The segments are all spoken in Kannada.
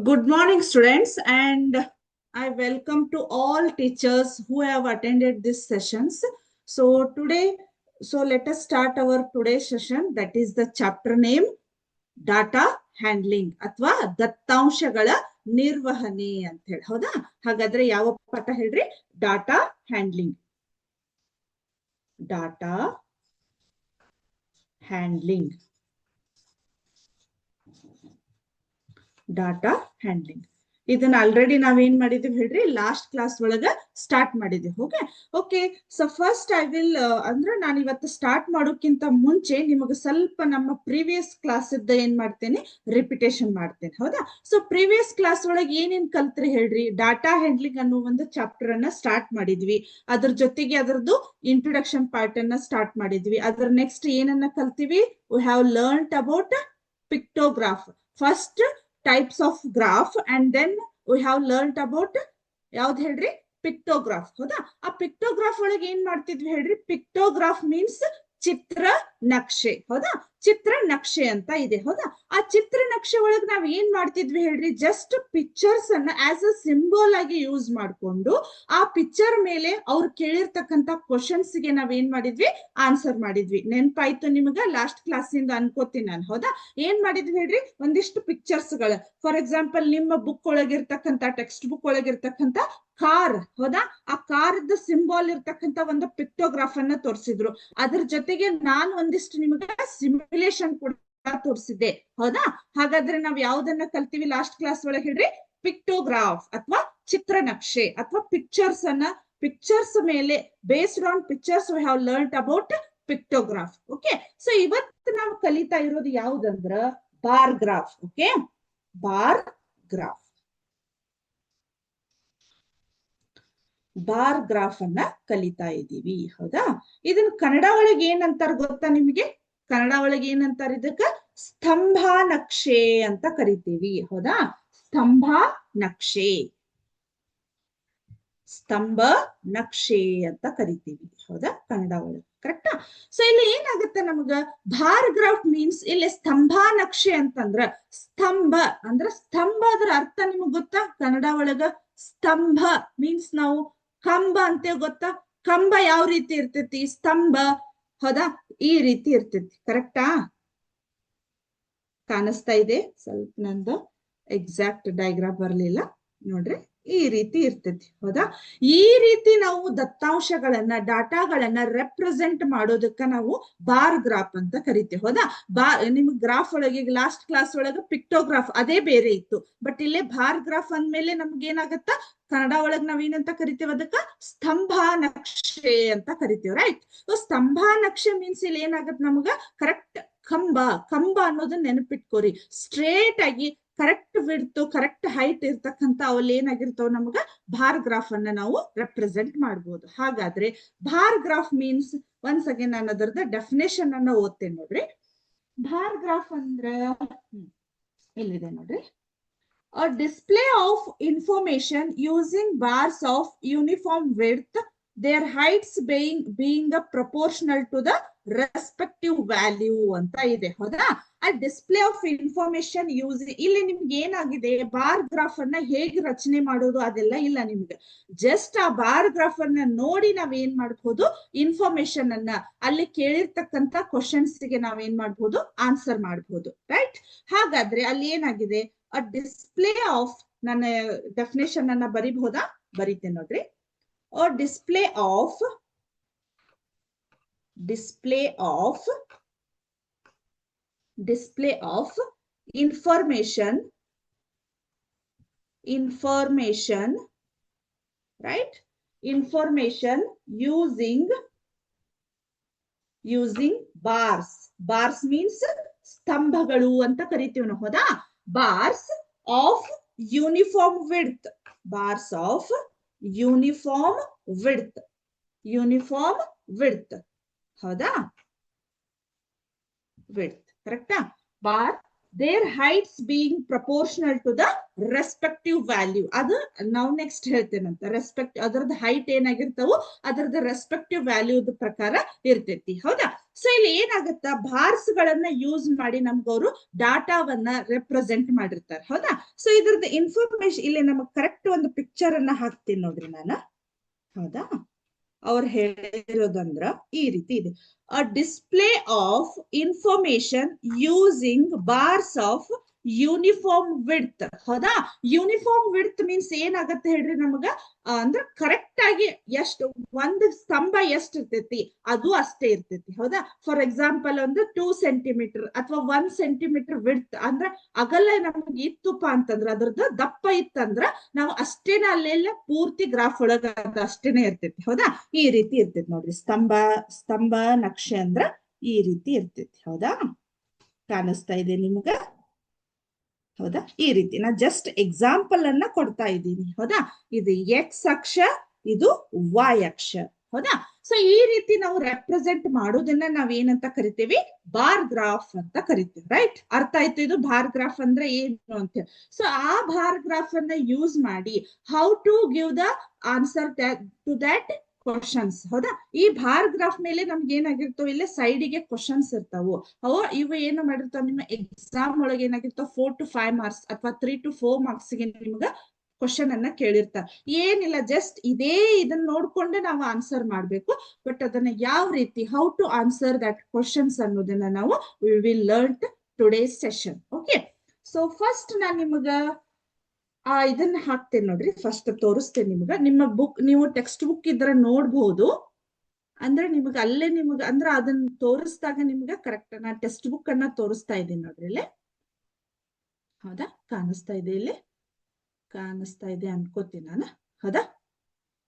Good morning, students, and I welcome to all teachers who have attended these sessions. So let us start our today's session. That is the chapter name, data handling ಅಥವಾ ದತ್ತಾಂಶಗಳ ನಿರ್ವಹಣೆ ಅಂತ ಹೇಳಿ. ಹೌದಾ? ಹಾಗಾದ್ರೆ ಯಾವ ಪಾಠ ಹೇಳ್ರಿ? Data handling. Data handling. Data handling ಇದನ್ನ ಆಲ್ರೆಡಿ ನಾವೇನ್ ಮಾಡಿದೀವಿ ಹೇಳ್ರಿ, ಲಾಸ್ಟ್ ಕ್ಲಾಸ್ ಒಳಗ ಸ್ಟಾರ್ಟ್ ಮಾಡಿದೀವಿ. Okay. So first I will ಅಂದ್ರೆ ನಾನು ಇವತ್ತು ಸ್ಟಾರ್ಟ್ ಮಾಡೋಕ್ಕಿಂತ ಮುಂಚೆ ನಿಮಗೆ ಸ್ವಲ್ಪ ನಮ್ಮ ಪ್ರೀವಿಯಸ್ ಕ್ಲಾಸ್ ಏನ್ ಮಾಡ್ತೇನೆ, ರಿಪಿಟೇಷನ್ ಮಾಡ್ತೇನೆ. ಹೌದಾ? ಸೊ ಪ್ರೀವಿಯಸ್ ಕ್ಲಾಸ್ ಒಳಗೆ ಏನೇನ್ ಕಲ್ತ್ರಿ ಹೇಳ್ರಿ? ಡಾಟಾ ಹ್ಯಾಂಡ್ಲಿಂಗ್ ಅನ್ನೋ ಒಂದು ಚಾಪ್ಟರ್ ಅನ್ನ ಸ್ಟಾರ್ಟ್ ಮಾಡಿದ್ವಿ. ಅದ್ರ ಜೊತೆಗೆ ಅದರದ್ದು ಇಂಟ್ರೊಡಕ್ಷನ್ ಪಾರ್ಟ್ ಅನ್ನ ಸ್ಟಾರ್ಟ್ ಮಾಡಿದ್ವಿ. ಅದ್ರ ನೆಕ್ಸ್ಟ್ ಏನನ್ನ ಕಲ್ತೀವಿ? We have learned about pictograph. First types of graph, and then we have learned about ಯಾವ್ದು ಹೇಳ್ರಿ? ಪಿಕ್ಟೋಗ್ರಾಫ್. ಹೌದಾ? ಆ ಪಿಕ್ಟೋಗ್ರಾಫ್ ಒಳಗೆ ಏನ್ ಮಾಡ್ತಿದ್ವಿ ಹೇಳ್ರಿ? ಪಿಕ್ಟೋಗ್ರಾಫ್ ಮೀನ್ಸ್ ಚಿತ್ರ ನಕ್ಷೆ. ಹೌದಾ? ಚಿತ್ರ ನಕ್ಷೆ ಅಂತ ಇದೆ. ಹೌದಾ? ಆ ಚಿತ್ರ ನಕ್ಷೆ ಒಳಗೆ ನಾವ್ ಏನ್ ಮಾಡ್ತಿದ್ವಿ ಹೇಳ್ರಿ? ಜಸ್ಟ್ ಪಿಕ್ಚರ್ಸ್ ಅನ್ನ ಆಸ್ ಅ ಸಿಂಬಲ್ ಆಗಿ ಯೂಸ್ ಮಾಡ್ಕೊಂಡು ಆ ಪಿಕ್ಚರ್ ಮೇಲೆ ಅವ್ರು ಕೇಳಿರ್ತಕ್ಕಂತ ಕ್ವಶನ್ಸ್ ಗೆ ನಾವ್ ಏನ್ ಮಾಡಿದ್ವಿ? ಆನ್ಸರ್ ಮಾಡಿದ್ವಿ. ನೆನ್ಪಾಯ್ತು ನಿಮ್ಗ? ಲಾಸ್ಟ್ ಕ್ಲಾಸ್ ಇಂದ ಅನ್ಕೋತೀನಿ ನಾನು. ಹೌದಾ? ಏನ್ ಮಾಡಿದ್ವಿ ಹೇಳ್ರಿ? ಒಂದಿಷ್ಟು ಪಿಕ್ಚರ್ಸ್ ಗಳು. ಫಾರ್ ಎಕ್ಸಾಂಪಲ್, ನಿಮ್ಮ ಬುಕ್ ಒಳಗಿರ್ತಕ್ಕಂತ, ಟೆಕ್ಸ್ಟ್ ಬುಕ್ ಒಳಗಿರ್ತಕ್ಕಂತ ಕಾರ್. ಹೌದಾ? ಆ ಕಾರ್ದ ಸಿಂಬಲ್ ಇರ್ತಕ್ಕಂತ ಒಂದು ಪಿಕ್ಟೋಗ್ರಾಫ್ ಅನ್ನ ತೋರಿಸಿದ್ರು. ಅದ್ರ ಜೊತೆಗೆ ನಾನು ಒಂದಿಷ್ಟು ನಿಮ್ಗೆ ಸಿಮ್ಯುಲೇಷನ್ ಕೂಡ ತೋರಿಸಿದ್ದೆ. ಹೌದಾ? ಹಾಗಾದ್ರೆ ನಾವ್ ಯಾವ್ದನ್ನ ಕಲ್ತೀವಿ ಲಾಸ್ಟ್ ಕ್ಲಾಸ್ ಒಳಗೆ ಹೇಳ್ರಿ? ಪಿಕ್ಟೋಗ್ರಾಫ್ ಅಥವಾ ಚಿತ್ರನಕ್ಷೆ ಅಥವಾ ಪಿಕ್ಚರ್ಸ್ ಮೇಲೆ, based on pictures we have learned about pictograph. Okay. So ಇವತ್ತು ನಾವು ಕಲಿತಾ ಇರೋದು ಯಾವ್ದಂದ್ರ bar graph. Okay, bar graph. Bar graph ಅನ್ನ ಕಲಿತಾ ಇದ್ದೀವಿ. ಹೌದಾ? ಇದನ್ನ ಕನ್ನಡ ಒಳಗೆ ಏನಂತಾರ ಗೊತ್ತಾ ನಿಮಗೆ? ಕನ್ನಡ ಒಳಗೆ ಏನಂತಾರ ಇದಕ್ಕ? ಸ್ತಂಭ ನಕ್ಷೆ ಅಂತ ಕರಿತೀವಿ. ಹೌದಾ? ಸ್ತಂಭ ನಕ್ಷೆ, ಸ್ತಂಭ ನಕ್ಷೆ ಅಂತ ಕರಿತೀವಿ. ಹೌದಾ? ಕನ್ನಡ ಒಳಗೆ. ಕರೆಕ್ಟಾ? ಸೊ ಇಲ್ಲಿ ಏನಾಗುತ್ತೆ ನಮಗ? ಬಾರ್ ಗ್ರಾಫ್ ಮೀನ್ಸ್ ಇಲ್ಲಿ ಸ್ತಂಭ ನಕ್ಷೆ ಅಂತಂದ್ರ, ಸ್ತಂಭ ಅಂದ್ರ ಸ್ತಂಭ. ಅದ್ರ ಅರ್ಥ ನಿಮಗ್ ಗೊತ್ತಾ? ಕನ್ನಡ ಒಳಗ ಸ್ತಂಭ ಮೀನ್ಸ್ ನಾವು ಕಂಬ ಅಂತೇವ್. ಗೊತ್ತಾ? ಕಂಬ ಯಾವ ರೀತಿ ಇರ್ತೈತಿ? ಸ್ತಂಭ. ಹೌದಾ? ಈ ರೀತಿ ಇರ್ತೈತಿ. ಕರೆಕ್ಟಾ? ಕಾಣಿಸ್ತಾ ಇದೆ? ಸ್ವಲ್ಪ ನಂದು ಎಕ್ಸಾಕ್ಟ್ ಡಯಾಗ್ರಾಮ್ ಬರ್ಲಿಲ್ಲ ನೋಡ್ರಿ. ಈ ರೀತಿ ಇರ್ತೈತಿ. ಹೌದಾ? ಈ ರೀತಿ ನಾವು ದತ್ತಾಂಶಗಳನ್ನ, ಡಾಟಾಗಳನ್ನ ರೆಪ್ರೆಸೆಂಟ್ ಮಾಡೋದಕ್ಕ ನಾವು ಬಾರ್ ಗ್ರಾಫ್ ಅಂತ ಕರಿತೀವಿ. ಹೌದಾ? ನಿಮ್ಗೆ ಗ್ರಾಫ್ ಒಳಗೆ ಲಾಸ್ಟ್ ಕ್ಲಾಸ್ ಒಳಗೆ ಪಿಕ್ಟೋಗ್ರಾಫ್ ಅದೇ ಬೇರೆ ಇತ್ತು. ಬಟ್ ಇಲ್ಲೇ ಬಾರ್ ಗ್ರಾಫ್ ಅಂದ್ಮೇಲೆ ನಮ್ಗೆ ಏನಾಗತ್ತ? ಕನ್ನಡ ಒಳಗ್ ನಾವೇನಂತ ಕರಿತೇವೆ? ಅದಕ್ಕ ಸ್ತಂಭ ನಕ್ಷೆ ಅಂತ ಕರಿತೇವೆ. ರೈಟ್? ಸ್ತಂಭ ನಕ್ಷೆ ಮೀನ್ಸ್ ಇಲ್ಲಿ ಏನಾಗತ್ ನಮ್ಗ? ಕರೆಕ್ಟ್ ಕಂಬ ಅನ್ನೋದನ್ನ ನೆನಪಿಟ್ಕೋರಿ. ಸ್ಟ್ರೇಟ್ ಆಗಿ ಕರೆಕ್ಟ್ ವಿಡ್ತ್, ಕರೆಕ್ಟ್ ಹೈಟ್ ಇರ್ತಕ್ಕಂತ ಅವಲ್ಲಿ ಏನಾಗಿರ್ತಾವ ನಮಗ? ಬಾರ್ ಗ್ರಾಫ್ ಅನ್ನ ನಾವು ರೆಪ್ರೆಸೆಂಟ್ ಮಾಡಬಹುದು. ಹಾಗಾದ್ರೆ bar graph means, once again ನಾನು ಅದರದ ಡೆಫಿನೇಷನ್ ಅನ್ನ ಓದ್ತೇನೆ ನೋಡ್ರಿ. ಬಾರ್ ಗ್ರಾಫ್ ಅಂದ್ರ ಇಲ್ಲಿದೆ ನೋಡ್ರಿ. A display of information using bars of uniform width, their heights being proportional to the respective value ಅಂತ ಇದೆ. ಹೌದಾ? ಆ ಡಿಸ್ಪ್ಲೇ ಆಫ್ ಇನ್ಫಾರ್ಮೇಶನ್ ಇಲ್ಲಿ ನಿಮ್ಗೆ ಏನಾಗಿದೆ? ಬಾರ್ ಗ್ರಾಫ್ ಅನ್ನ ಹೇಗೆ ರಚನೆ ಮಾಡೋದು ಅದೆಲ್ಲ ಇಲ್ಲ ನಿಮ್ಗೆ. ಜಸ್ಟ್ ಆ ಬಾರ್ ಗ್ರಾಫ್ ಅನ್ನ ನೋಡಿ ನಾವ್ ಏನ್ ಮಾಡ್ಬೋದು? ಇನ್ಫಾರ್ಮೇಶನ್ ಅನ್ನ, ಅಲ್ಲಿ ಕೇಳಿರ್ತಕ್ಕಂತ ಕ್ವಶನ್ಸ್ ಗೆ ನಾವೇನ್ ಮಾಡ್ಬೋದು? ಆನ್ಸರ್ ಮಾಡ್ಬೋದು. ರೈಟ್? ಹಾಗಾದ್ರೆ ಅಲ್ಲಿ ಏನಾಗಿದೆ? a display of, ನನ್ನ ಡೆಫಿನೇಷನ್ ಅನ್ನ ಬರಿಬಹುದಾ? ಬರೀತೇನೆ ನೋಡ್ರಿ. a display of information, right? Information using bars means ಸ್ತಂಭಗಳು ಅಂತ ಕರಿತೀವಿ ನಾವು. ಹೌದಾ? bars of uniform width, ಹೌದಾ? width. ಕರೆಕ್ಟಾ? Bar, their heights being proportional to the respective value. ಅದು ನಾವು ನೆಕ್ಸ್ಟ್ ಹೇಳ್ತೇನಂತ. ಅದರದ ಹೈಟ್ ಏನಾಗಿರ್ತಾವೋ ಅದರದ ರೆಸ್ಪೆಕ್ಟಿವ್ ವ್ಯಾಲ್ಯೂ ಪ್ರಕಾರ ಇರ್ತೈತಿ. ಹೌದಾ? ಸೊ ಇಲ್ಲಿ ಏನಾಗುತ್ತಾ, ಬಾರ್ಸ್ ಗಳನ್ನ ಯೂಸ್ ಮಾಡಿ ನಮ್ಗವರು ಡಾಟಾವನ್ನ ರೆಪ್ರೆಸೆಂಟ್ ಮಾಡಿರ್ತಾರೆ. ಹೌದಾ? ಸೊ ಇದ್ರದ್ದು ಇನ್ಫಾರ್ಮೇಶನ್ ಇಲ್ಲಿ ನಮಗ್ ಕರೆಕ್ಟ್ ಒಂದು ಪಿಕ್ಚರ್ ಅನ್ನ ಹಾಕ್ತೀನಿ ನೋಡ್ರಿ ನಾನು. ಹೌದಾ? ಅವ್ರು ಹೇಳಿರೋದಂದ್ರ ಈ ರೀತಿ ಇದೆ, a display of information using bars of uniform width. ಹೌದಾ? ಯೂನಿಫಾರ್ಮ್ ವಿಡ್ತ್ ಮೀನ್ಸ್ ಏನಾಗತ್ತೆ ಹೇಳ್ರಿ ನಮಗ, ಅಂದ್ರೆ ಕರೆಕ್ಟ್ ಆಗಿ ಎಷ್ಟು ಒಂದು ಸ್ತಂಭ ಎಷ್ಟು ಇರ್ತೈತಿ ಅದು ಅಷ್ಟೇ ಇರ್ತೈತಿ. ಹೌದಾ? ಫಾರ್ ಎಕ್ಸಾಂಪಲ್ ಒಂದು 2 ಸೆಂಟಿಮೀಟರ್ ಅಥವಾ 1 ಸೆಂಟಿಮೀಟರ್ ವಿಡ್ತ್ ಅಂದ್ರೆ ಅಗಲ ನಮ್ಗೆ ಇತ್ತುಪ್ಪ ಅಂತಂದ್ರ, ಅದ್ರದ್ದು ದಪ್ಪ ಇತ್ತಂದ್ರ ನಾವು ಅಷ್ಟೇನ ಅಲ್ಲೆಲ್ಲ ಪೂರ್ತಿ ಗ್ರಾಫ್ ಒಳಗ ಅಷ್ಟೇನೆ ಇರ್ತೈತಿ. ಹೌದಾ? ಈ ರೀತಿ ಇರ್ತೈತಿ ನೋಡ್ರಿ, ಸ್ತಂಭ ನಕ್ಷೆ ಅಂದ್ರ ಈ ರೀತಿ ಇರ್ತೈತಿ. ಹೌದಾ? ಕಾಣಿಸ್ತಾ ಇದೆ ನಿಮ್ಗ? ಹೌದಾ? ಈ ರೀತಿ ನಾ ಜಸ್ಟ್ ಎಕ್ಸಾಂಪಲ್ ಅನ್ನ ಕೊಡ್ತಾ ಇದ್ದೀನಿ. ಹೌದಾ? ಇದು ಎಕ್ಸ್ ಅಕ್ಷ, ಇದು ವೈ ಅಕ್ಷ. ಹೌದಾ? ಸೊ ಈ ರೀತಿ ನಾವು ರೆಪ್ರೆಸೆಂಟ್ ಮಾಡೋದನ್ನ ನಾವ್ ಏನಂತ ಕರಿತೀವಿ, ಬಾರ್ ಗ್ರಾಫ್ ಅಂತ ಕರಿತೀವಿ. ರೈಟ್? ಅರ್ಥ ಆಯ್ತು ಇದು ಬಾರ್ ಗ್ರಾಫ್ ಅಂದ್ರೆ ಏನು ಅಂತ. ಸೊ ಆ ಬಾರ್ ಗ್ರಾಫ್ ಅನ್ನ ಯೂಸ್ ಮಾಡಿ how to give the answer to that questions. ಹೌದಾ? ಈ ಬಾರ್ ಗ್ರಾಫ್ ಮೇಲೆ ನಮ್ಗೆ ಏನಾಗಿರ್ತಾವ, ಇಲ್ಲಿ ಸೈಡಿಗೆ ಕ್ವಶನ್ಸ್ ಇರ್ತಾವು. ಇವು ಏನು ಮಾಡಿರ್ತಾವ, ನಿಮ್ಮ ಎಕ್ಸಾಮ್ ಒಳಗೆ ಏನಾಗಿರ್ತಾವ 4 to 5 ಮಾರ್ಕ್ಸ್ ಅಥವಾ 3 to 4 ಮಾರ್ಕ್ಸ್ ಗೆ ನಿಮ್ಗ ಕ್ವಶನ್ ಅನ್ನ ಕೇಳಿರ್ತಾರ. ಏನಿಲ್ಲ, ಜಸ್ಟ್ ಇದೇ ಇದನ್ನ ನೋಡ್ಕೊಂಡೆ ನಾವು ಆನ್ಸರ್ ಮಾಡ್ಬೇಕು. ಬಟ್ ಅದನ್ನ ಯಾವ ರೀತಿ, how to answer that questions ಅನ್ನೋದನ್ನ ನಾವು we will learn today's session. Okay? So first ನಾನ್ ನಿಮಗ ಇದನ್ನ ಹಾಕ್ತೇನೆ ನೋಡ್ರಿ, ಫಸ್ಟ್ ತೋರಿಸ್ತೇನೆ ನಿಮ್ಗ. ನಿಮ್ಮ ಬುಕ್, ನೀವು ಟೆಕ್ಸ್ಟ್ ಬುಕ್ ಇದ್ರ ನೋಡ್ಬಹುದು. ಅಂದ್ರೆ ನಿಮ್ಗ ಅಲ್ಲೇ ನಿಮ್ಗ ಅಂದ್ರೆ ಅದನ್ನ ತೋರಿಸಿದಾಗ ನಿಮ್ಗ ಕರೆಕ್ಟ್. ನಾ ಟೆಕ್ಸ್ಟ್ ಬುಕ್ ಅನ್ನ ತೋರಿಸ್ತಾ ಇದ್ದೀನಿ ನೋಡ್ರಿ ಇಲ್ಲಿ. ಹೌದಾ? ಕಾಣಿಸ್ತಾ ಇದೆ? ಇಲ್ಲಿ ಕಾಣಿಸ್ತಾ ಇದೆ ಅನ್ಕೋತೀನಿ ನಾನು. ಹೌದಾ?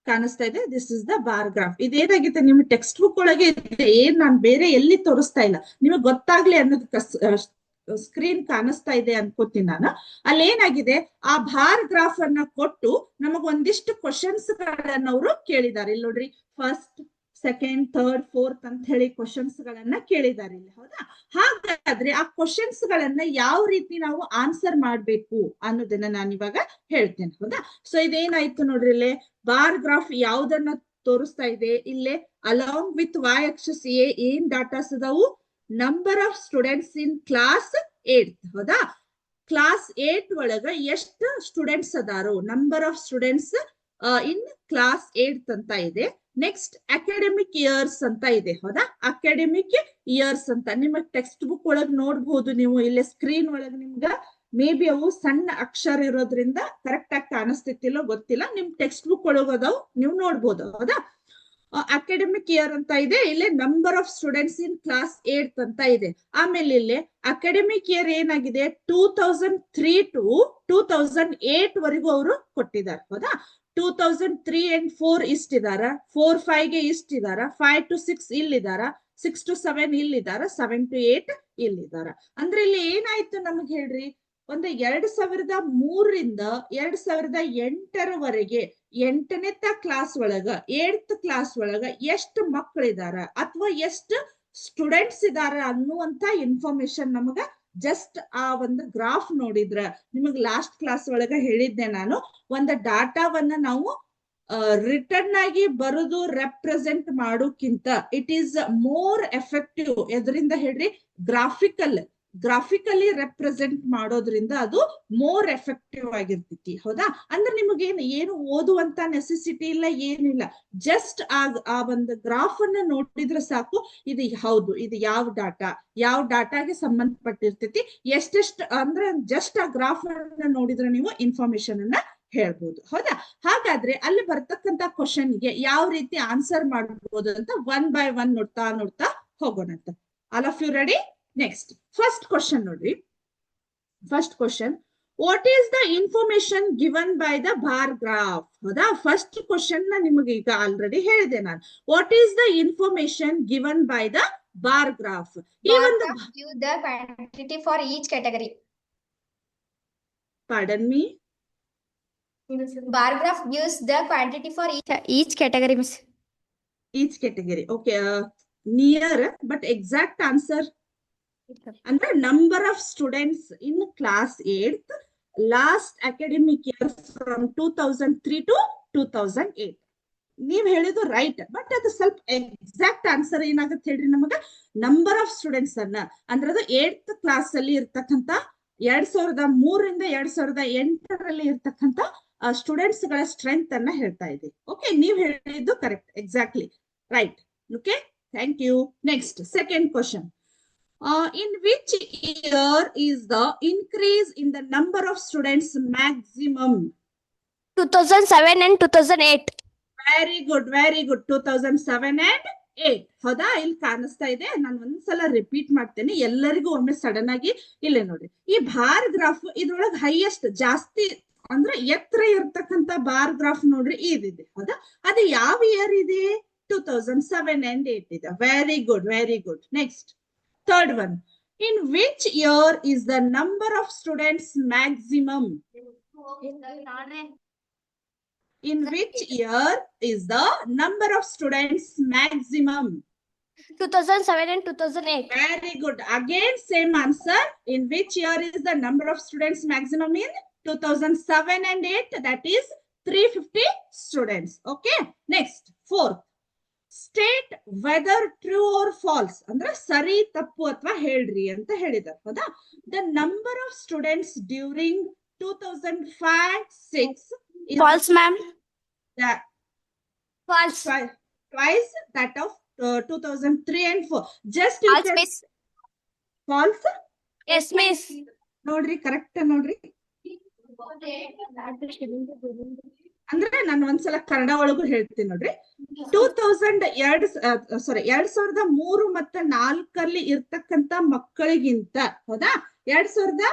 ಕಾಣಿಸ್ತಾ ಇದೆ? This is the bar graph. ಇದೇನಾಗಿದೆ ನಿಮ್ ಟೆಕ್ಸ್ಟ್ ಬುಕ್ ಒಳಗೆ ಇದೆ, ಏನ್ ನಾನ್ ಬೇರೆ ಎಲ್ಲಿ ತೋರಿಸ್ತಾ ಇಲ್ಲ, ನಿಮಗ್ ಗೊತ್ತಾಗ್ಲಿ ಅನ್ನೋದಕ್ಕ ಸ್ಕ್ರೀನ್ ಕಾಣಿಸ್ತಾ ಇದೆ ಅನ್ಕೋತೀನಿ ನಾನು. ಅಲ್ಲಿ ಏನಾಗಿದೆ, ಆ ಬಾರ್ ಗ್ರಾಫ್ ಅನ್ನ ಕೊಟ್ಟು ನಮಗ್ ಒಂದಿಷ್ಟು ಕ್ವಶನ್ಸ್ ಗಳನ್ನ ಅವರು ಕೇಳಿದ್ದಾರೆ. ಇಲ್ಲಿ ನೋಡ್ರಿ, ಫಸ್ಟ್, ಸೆಕೆಂಡ್, ಥರ್ಡ್, ಫೋರ್ತ್ ಅಂತ ಹೇಳಿ ಕ್ವಶನ್ಸ್ ಗಳನ್ನ ಕೇಳಿದ್ದಾರೆ ಇಲ್ಲಿ. ಹೌದಾ? ಹಾಗಾದ್ರೆ ಆ ಕ್ವಶನ್ಸ್ ಗಳನ್ನ ಯಾವ ರೀತಿ ನಾವು ಆನ್ಸರ್ ಮಾಡ್ಬೇಕು ಅನ್ನೋದನ್ನ ನಾನು ಇವಾಗ ಹೇಳ್ತೇನೆ. ಹೌದಾ? ಸೊ ಇದೇನಾಯ್ತು ನೋಡ್ರಿ, ಇಲ್ಲಿ ಬಾರ್ ಗ್ರಾಫ್ ಯಾವ್ದನ್ನ ತೋರಿಸ್ತಾ ಇದೆ, ಇಲ್ಲೇ ಅಲಾಂಗ್ ವಿತ್ ವೈ ಆಕ್ಸಿಸ್ ಏನ್ ಡಾಟಾಸ್ ಅದಾವು, number of students in class 8. ಹೌದಾ? ಕ್ಲಾಸ್ 8 ಒಳಗ ಎಷ್ಟು ಸ್ಟೂಡೆಂಟ್ಸ್ ಅದಾರೋ, number of students in class 8 ಅಂತ ಇದೆ. ನೆಕ್ಸ್ಟ್ ಅಕಾಡೆಮಿಕ್ ಇಯರ್ಸ್ ಅಂತ ಇದೆ. ಹೌದಾ? ಅಕಾಡೆಮಿಕ್ ಇಯರ್ಸ್ ಅಂತ ನಿಮಗ್ ಟೆಕ್ಸ್ಟ್ ಬುಕ್ ಒಳಗ್ ನೋಡ್ಬಹುದು ನೀವು. ಇಲ್ಲಿ ಸ್ಕ್ರೀನ್ ಒಳಗ್ ನಿಮ್ಗ ಮೇ ಬಿ ಅವು ಸಣ್ಣ ಅಕ್ಷರ ಇರೋದ್ರಿಂದ ಕರೆಕ್ಟ್ ಆಗಿ ಕಾಣಿಸ್ತಿತ್ತಿಲ್ಲೋ ಗೊತ್ತಿಲ್ಲ, ನಿಮ್ ಟೆಕ್ಸ್ಟ್ ಬುಕ್ ಒಳಗ್ ಅದಾವ್, ನೀವು ನೋಡ್ಬೋದು. ಹೌದಾ? ಅಕಾಡೆಮಿಕ್ ಇಯರ್ ಅಂತ ಇದೆ, ಇಲ್ಲಿ number of students in class 8 ಅಂತ ಇದೆ. ಆಮೇಲೆ ಇಲ್ಲಿ ಅಕಾಡೆಮಿಕ್ ಇಯರ್ ಏನಾಗಿದೆ, 2003 to 2008 ವರೆಗೂ ಅವರು ಕೊಟ್ಟಿದ್ದಾರೆ. ಹೌದಾ? 2003 and 4 ಇಷ್ಟಿದಾರ, 4, 5 ಗೆ ಇಷ್ಟಿದಾರ, 5 to 6 ಇಲ್ಲಿದಾರ, 6 to 7 ಇಲ್ಲಿದಾರ, 7 to 8 ಇಲ್ಲಿದಾರ. ಅಂದ್ರೆ ಇಲ್ಲಿ ಏನಾಯ್ತು ನಮಗ್ ಹೇಳ್ರಿ, ಒಂದು 2003ರಿಂದ 2008ರವರೆಗೆ 8ನೇ ಕ್ಲಾಸ್ ಒಳಗ 8th ಕ್ಲಾಸ್ ಒಳಗ ಎಷ್ಟು ಮಕ್ಕಳಿದಾರ ಅಥವಾ ಎಷ್ಟು ಸ್ಟೂಡೆಂಟ್ಸ್ ಇದಾರ ಅನ್ನುವಂತ ಇನ್ಫಾರ್ಮೇಶನ್ ನಮಗ ಜಸ್ಟ್ ಆ ಒಂದು ಗ್ರಾಫ್ ನೋಡಿದ್ರ, ನಿಮಗ್ ಲಾಸ್ಟ್ ಕ್ಲಾಸ್ ಒಳಗ ಹೇಳಿದ್ದೆ ನಾನು, ಒಂದು ಡಾಟಾವನ್ನ ನಾವು ರಿಟರ್ನ್ ಆಗಿ ಬರುದು ರೆಪ್ರೆಸೆಂಟ್ ಮಾಡೋಕ್ಕಿಂತ ಇಟ್ ಈಸ್ ಮೋರ್ ಎಫೆಕ್ಟಿವ್. ಎದರಿಂದ ಹೇಳ್ರಿ, ಗ್ರಾಫಿಕಲಿ ರೆಪ್ರೆಸೆಂಟ್ ಮಾಡೋದ್ರಿಂದ ಅದು ಮೋರ್ ಎಫೆಕ್ಟಿವ್ ಆಗಿರ್ತೈತಿ. ಹೌದಾ? ಅಂದ್ರೆ ನಿಮಗೇನು ಏನು ಓದುವಂತ ನೆಸೆಸಿಟಿ ಇಲ್ಲ, ಏನಿಲ್ಲ, ಜಸ್ಟ್ ಆ ಒಂದು ಗ್ರಾಫ್ ಅನ್ನ ನೋಡಿದ್ರೆ ಸಾಕು, ಇದು ಹೌದು, ಇದು ಯಾವ ಡಾಟಾಗೆ ಸಂಬಂಧಪಟ್ಟಿರ್ತೈತಿ, ಎಷ್ಟೆಷ್ಟು ಅಂದ್ರೆ ಜಸ್ಟ್ ಆ ಗ್ರಾಫ್ ಅನ್ನ ನೋಡಿದ್ರೆ ನೀವು ಇನ್ಫಾರ್ಮೇಶನ್ ಅನ್ನ ಹೇಳ್ಬೋದು. ಹೌದಾ? ಹಾಗಾದ್ರೆ ಅಲ್ಲಿ ಬರ್ತಕ್ಕಂತ ಕ್ವಶನ್ಗೆ ಯಾವ ರೀತಿ ಆನ್ಸರ್ ಮಾಡಬಹುದು ಅಂತ 1 by 1 ನೋಡ್ತಾ ಹೋಗೋಣಂತ. All of you ready? Next first question ನೋಡ್ರಿ. First question, what is the information given by the bar graph? ಹೌದಾ? ಫಸ್ಟ್ ಕ್ವಶನ್ ನ ನಿಮಗೆ ಈಗ ಆಲ್ರೆಡಿ ಹೇಳಿದೆ ನಾನು. What is the information given by the bar graph? ಈ ಒಂದು the quantity for each category. Pardon me? Bar graph gives the quantity for each category, miss. Each category. Okay. Near, but exact answer. And the number of students in class 8th last academic year from 2003 to 2008. ನೀವ್ ಹೇಳಿದ್ದು ರೈಟ್, ಬಟ್ ಅದು ಸ್ವಲ್ಪ ಎಕ್ಸಾಕ್ಟ್ ಆನ್ಸರ್ ಏನಾಗುತ್ತೆ ಹೇಳ್ರಿ ನಮಗ, ನಂಬರ್ ಆಫ್ ಸ್ಟೂಡೆಂಟ್ಸ್ ಅನ್ನ ಅಂದ್ರೆ ಅದು 8th ಕ್ಲಾಸ್ ಅಲ್ಲಿ ಇರ್ತಕ್ಕಂತ 2003ರಿಂದ 2008ರಲ್ಲಿ ಇರ್ತಕ್ಕಂತ ಸ್ಟೂಡೆಂಟ್ಸ್ ಗಳ ಸ್ಟ್ರೆಂತ್ ಅನ್ನ ಹೇಳ್ತಾ ಇದೆ. ಓಕೆ, ನೀವ್ ಹೇಳಿದ್ದು correct, exactly right. Okay, thank you. Next second question. In which year is the increase in the number of students maximum? 2007 and 2008. Very good, very good. 2007 and 8. ಹೌದಾ? ಇಲ್ಲಿ ಕಾಣಿಸ್ತಾ ಇದೆ. ನಾನು ಒಂದ್ಸಲ ರಿಪೀಟ್ ಮಾಡ್ತೇನೆ ಎಲ್ಲರಿಗೂ ಒಮ್ಮೆ ಸಡನ್ ಆಗಿ. ಇಲ್ಲೇ ನೋಡಿ, ಈ ಬಾರ್ ಗ್ರಾಫ್ ಇದ್ರೊಳಗೆ ಹೈಯೆಸ್ಟ್ ಜಾಸ್ತಿ ಅಂದ್ರೆ ಎತ್ತರ ಇರ್ತಕ್ಕಂತ ಬಾರ್ ಗ್ರಾಫ್ ನೋಡ್ರಿ ಇದಿದೆ. ಹೌದಾ? ಅದು ಯಾವ ಇಯರ್ ಇದೆ? 2007 and 8 ಇದೆ. Very good, very good. Next third one. In which year is the number of students maximum? In which year is the number of students maximum? 2007 and 2008. Very good. Again, same answer. In which year is the number of students maximum? In 2007 and 8. That is 350 students. Okay. Next, fourth. State whether true or false. ಅಂದ್ರೆ ಸರಿ ತಪ್ಪು ಅಥವಾ ಹೇಳ್ರಿ ಅಂತ ಹೇಳಿದ್ದಾರೆ. ಹೌದಾ? The number of students during 2005-6 is False, ma'am. that False. twice that of 2003 and 4. Just you False, can miss. false. Yes, miss. ನೋಡ್ರಿ, ಕರೆಕ್ಟ್ ನೋಡ್ರಿ. ಅಂದ್ರೆ ನಾನು ಒಂದ್ಸಲ ಕನ್ನಡ ಒಳಗೂ ಹೇಳ್ತೀನಿ ನೋಡ್ರಿ. 2003 ಮತ್ತೆ 4ರಲ್ಲಿ ಇರ್ತಕ್ಕಂತ ಮಕ್ಕಳಿಗಿಂತ, ಹೌದಾ, 2000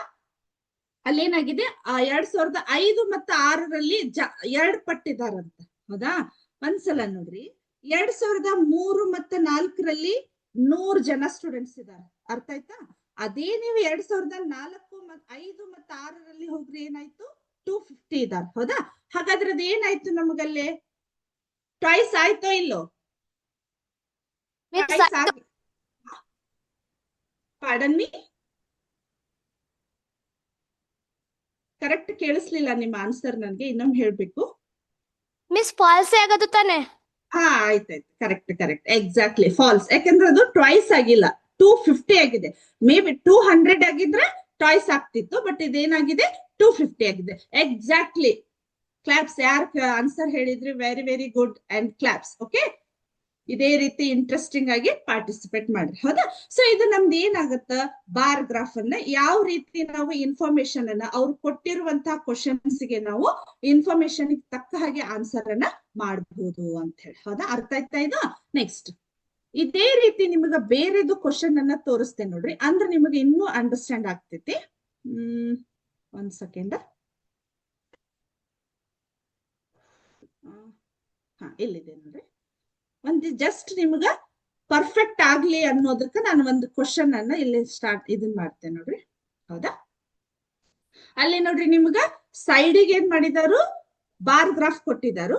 ಅಲ್ಲೇನಾಗಿದೆ 2005 ಮತ್ತೆ 6ರಲ್ಲಿ 2 ಪಟ್ಟಿದಾರಂತ. ಹೌದಾ? ಒಂದ್ಸಲ ನೋಡ್ರಿ, 2003 ಮತ್ತೆ 4ರಲ್ಲಿ 100 ಜನ ಸ್ಟೂಡೆಂಟ್ಸ್ ಇದ್ದಾರೆ. ಅರ್ಥ ಆಯ್ತಾ? ಅದೇ ನೀವು 2004, 5 ಮತ್ತೆ 6ರಲ್ಲಿ ಹೋಗ್ರಿ, ಏನಾಯ್ತು? 250 ಇದ್ದಾರೆ. ಹೌದಾ? ಹಾಗಾದ್ರೆ ಅದು ಏನಾಯ್ತು ನಮಗಲ್ಲೇ? ಟ್ವೈಸ್ ಆಯ್ತೋ ಇಲ್ಲೋ? ಪಾರ್ಡನ್ ಮೀ, ಕರೆಕ್ಟ್ ಕೇಳಿಸ್ಲಿಲ್ಲ ನಿಮ್ಮ ಆನ್ಸರ್. ನನ್ಗೆ ಇನ್ನೊಮ್ಮೆ ಹೇಳ್ಬೇಕು. ಮಿಸ್ ಫಾಲ್ಸ್ ಆಗೋದು ತಾನೆ? ಹಾ, ಆಯ್ತಾಯ್ತು. Correct, correct, exactly false. ಯಾಕಂದ್ರೆ ಅದು ಟ್ವೈಸ್ ಆಗಿಲ್ಲ, 250 ಆಗಿದೆ. ಮೇ ಬಿ 200 ಆಗಿದ್ರೆ ಟ್ವೈಸ್ ಆಗ್ತಿತ್ತು, ಬಟ್ ಇದೇನಾಗಿದೆ 250 ಆಗಿದೆ. ಎಕ್ಸಾಕ್ಟ್ಲಿ. ಕ್ಲಾಪ್ಸ್. ಯಾರು ಆನ್ಸರ್ ಹೇಳಿದ್ರಿ? Very very good and claps. Okay, ಇದೇ ರೀತಿ ಇಂಟ್ರೆಸ್ಟಿಂಗ್ ಆಗಿ ಪಾರ್ಟಿಸಿಪೇಟ್ ಮಾಡ್ರಿ. ಹೌದಾ? ಸೊ ಇದು ನಮ್ದು ಏನಾಗತ್ತ, ಬಾರ್ ಗ್ರಾಫ್ ಅನ್ನ ಯಾವ ರೀತಿ ನಾವು ಇನ್ಫಾರ್ಮೇಶನ್ ಅನ್ನ ಅವ್ರು ಕೊಟ್ಟಿರುವಂತಹ ಕ್ವಶನ್ಸ್ ಗೆ ನಾವು ಇನ್ಫಾರ್ಮೇಶನ್ ತಕ್ಕ ಹಾಗೆ ಆನ್ಸರ್ ಅನ್ನ ಮಾಡಬಹುದು ಅಂತ ಹೇಳಿ. ಹೌದಾ? ಅರ್ಥ ಆಯ್ತಾ ಇದು? ನೆಕ್ಸ್ಟ್ ಇದೇ ರೀತಿ ನಿಮಗೆ ಬೇರೆದು ಕ್ವಶನ್ ಅನ್ನ ತೋರಿಸ್ತೇನೆ ನೋಡ್ರಿ, ಅಂದ್ರೆ ನಿಮಗೆ ಇನ್ನೂ ಅಂಡರ್ಸ್ಟ್ಯಾಂಡ್ ಆಗ್ತೈತಿ. ಒಂದ್ ಸೆಕೆಂಡ್. ಹಾ, ಇಲ್ಲಿದೆ ನೋಡ್ರಿ. ಒಂದು ಜಸ್ಟ್ ನಿಮ್ಗ ಪರ್ಫೆಕ್ಟ್ ಆಗ್ಲಿ ಅನ್ನೋದಕ್ಕೆ ನಾನು ಒಂದು ಕ್ವಶನ್ ಅನ್ನ ಇಲ್ಲಿ ಇದನ್ ಮಾಡ್ತೇನೆ ನೋಡ್ರಿ. ಹೌದಾ? ಅಲ್ಲಿ ನೋಡ್ರಿ, ನಿಮ್ಗ ಸೈಡಿಗೆ ಏನ್ ಮಾಡಿದಾರು, ಬಾರ್ ಗ್ರಾಫ್ ಕೊಟ್ಟಿದ್ದಾರು.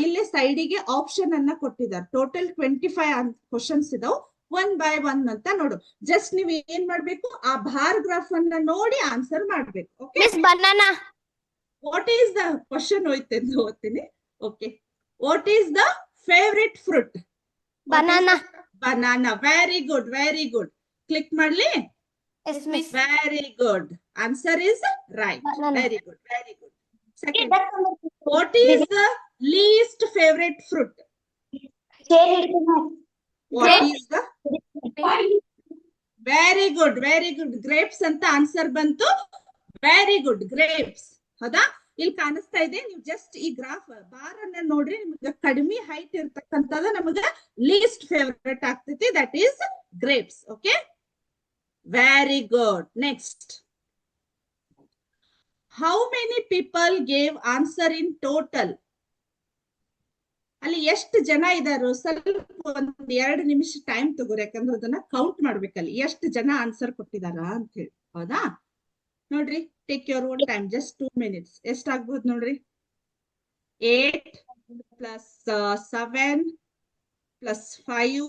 ಇಲ್ಲಿ ಸೈಡಿಗೆ ಆಪ್ಷನ್ ಅನ್ನ ಕೊಟ್ಟಿದ್ದಾರೆ. ಟೋಟಲ್ 25 ಕ್ವಶನ್ಸ್ ಇದಾವ್, 1 by 1 ಅಂತ ನೋಡು. ಜಸ್ಟ್ ನೀವು ಏನ್ ಮಾಡ್ಬೇಕು, ಆ ಬಾರ್ ಗ್ರಾಫ್ ಅನ್ನ ನೋಡಿ ಆನ್ಸರ್ ಮಾಡ್ಬೇಕು. Okay, banana. What is the question ಹೋಯ್ತೆಂದು ಓದ್ತೀನಿ. Okay, what is the favourite fruit? Banana. Banana. Very good, very good. Click ಮಾಡ್ಲಿ? Yes, miss. Very good. Answer is right. Very good, very good. Second, what is the least favorite fruit? What is the? Very good, very good. Grapes ಅಂತ ಆನ್ಸರ್ ಬಂತು. Very good, grapes. ಹೌದಾ? ಇಲ್ಲಿ ಕಾಣಿಸ್ತಾ ಇದೆ. ನೀವು ಜಸ್ಟ್ ಈ ಗ್ರಾಫ್ ಬಾರ್ ಅನ್ನ ನೋಡ್ರಿ, ನಿಮ್ಗೆ ಕಡಿಮೆ ಹೈಟ್ ಇರ್ತಕ್ಕಂಥದ್ದು ನಮಗ ಲೀಸ್ಟ್ ಫೇವರೇಟ್ ಆಗ್ತೈತಿ. That is grapes. Okay, very good. Next, how many people gave answer in total? ಅಲ್ಲಿ ಎಷ್ಟು ಜನ ಇದಾರೋ ಸ್ವಲ್ಪ ಒಂದ್ 2 ನಿಮಿಷ ಟೈಮ್ ತಗೋರಿ, ಯಾಕಂದ್ರೆ ಅದನ್ನ ಕೌಂಟ್ ಮಾಡ್ಬೇಕಲ್ಲಿ ಎಷ್ಟು ಜನ ಆನ್ಸರ್ ಕೊಟ್ಟಿದಾರ ಅಂತ ಹೇಳಿ. ಹೌದಾ? ನೋಡ್ರಿ, take your own time, just 2 minutes. ಎಷ್ಟಾಗ್ಬೋದು ನೋಡ್ರಿ? 8 plus 7 plus 5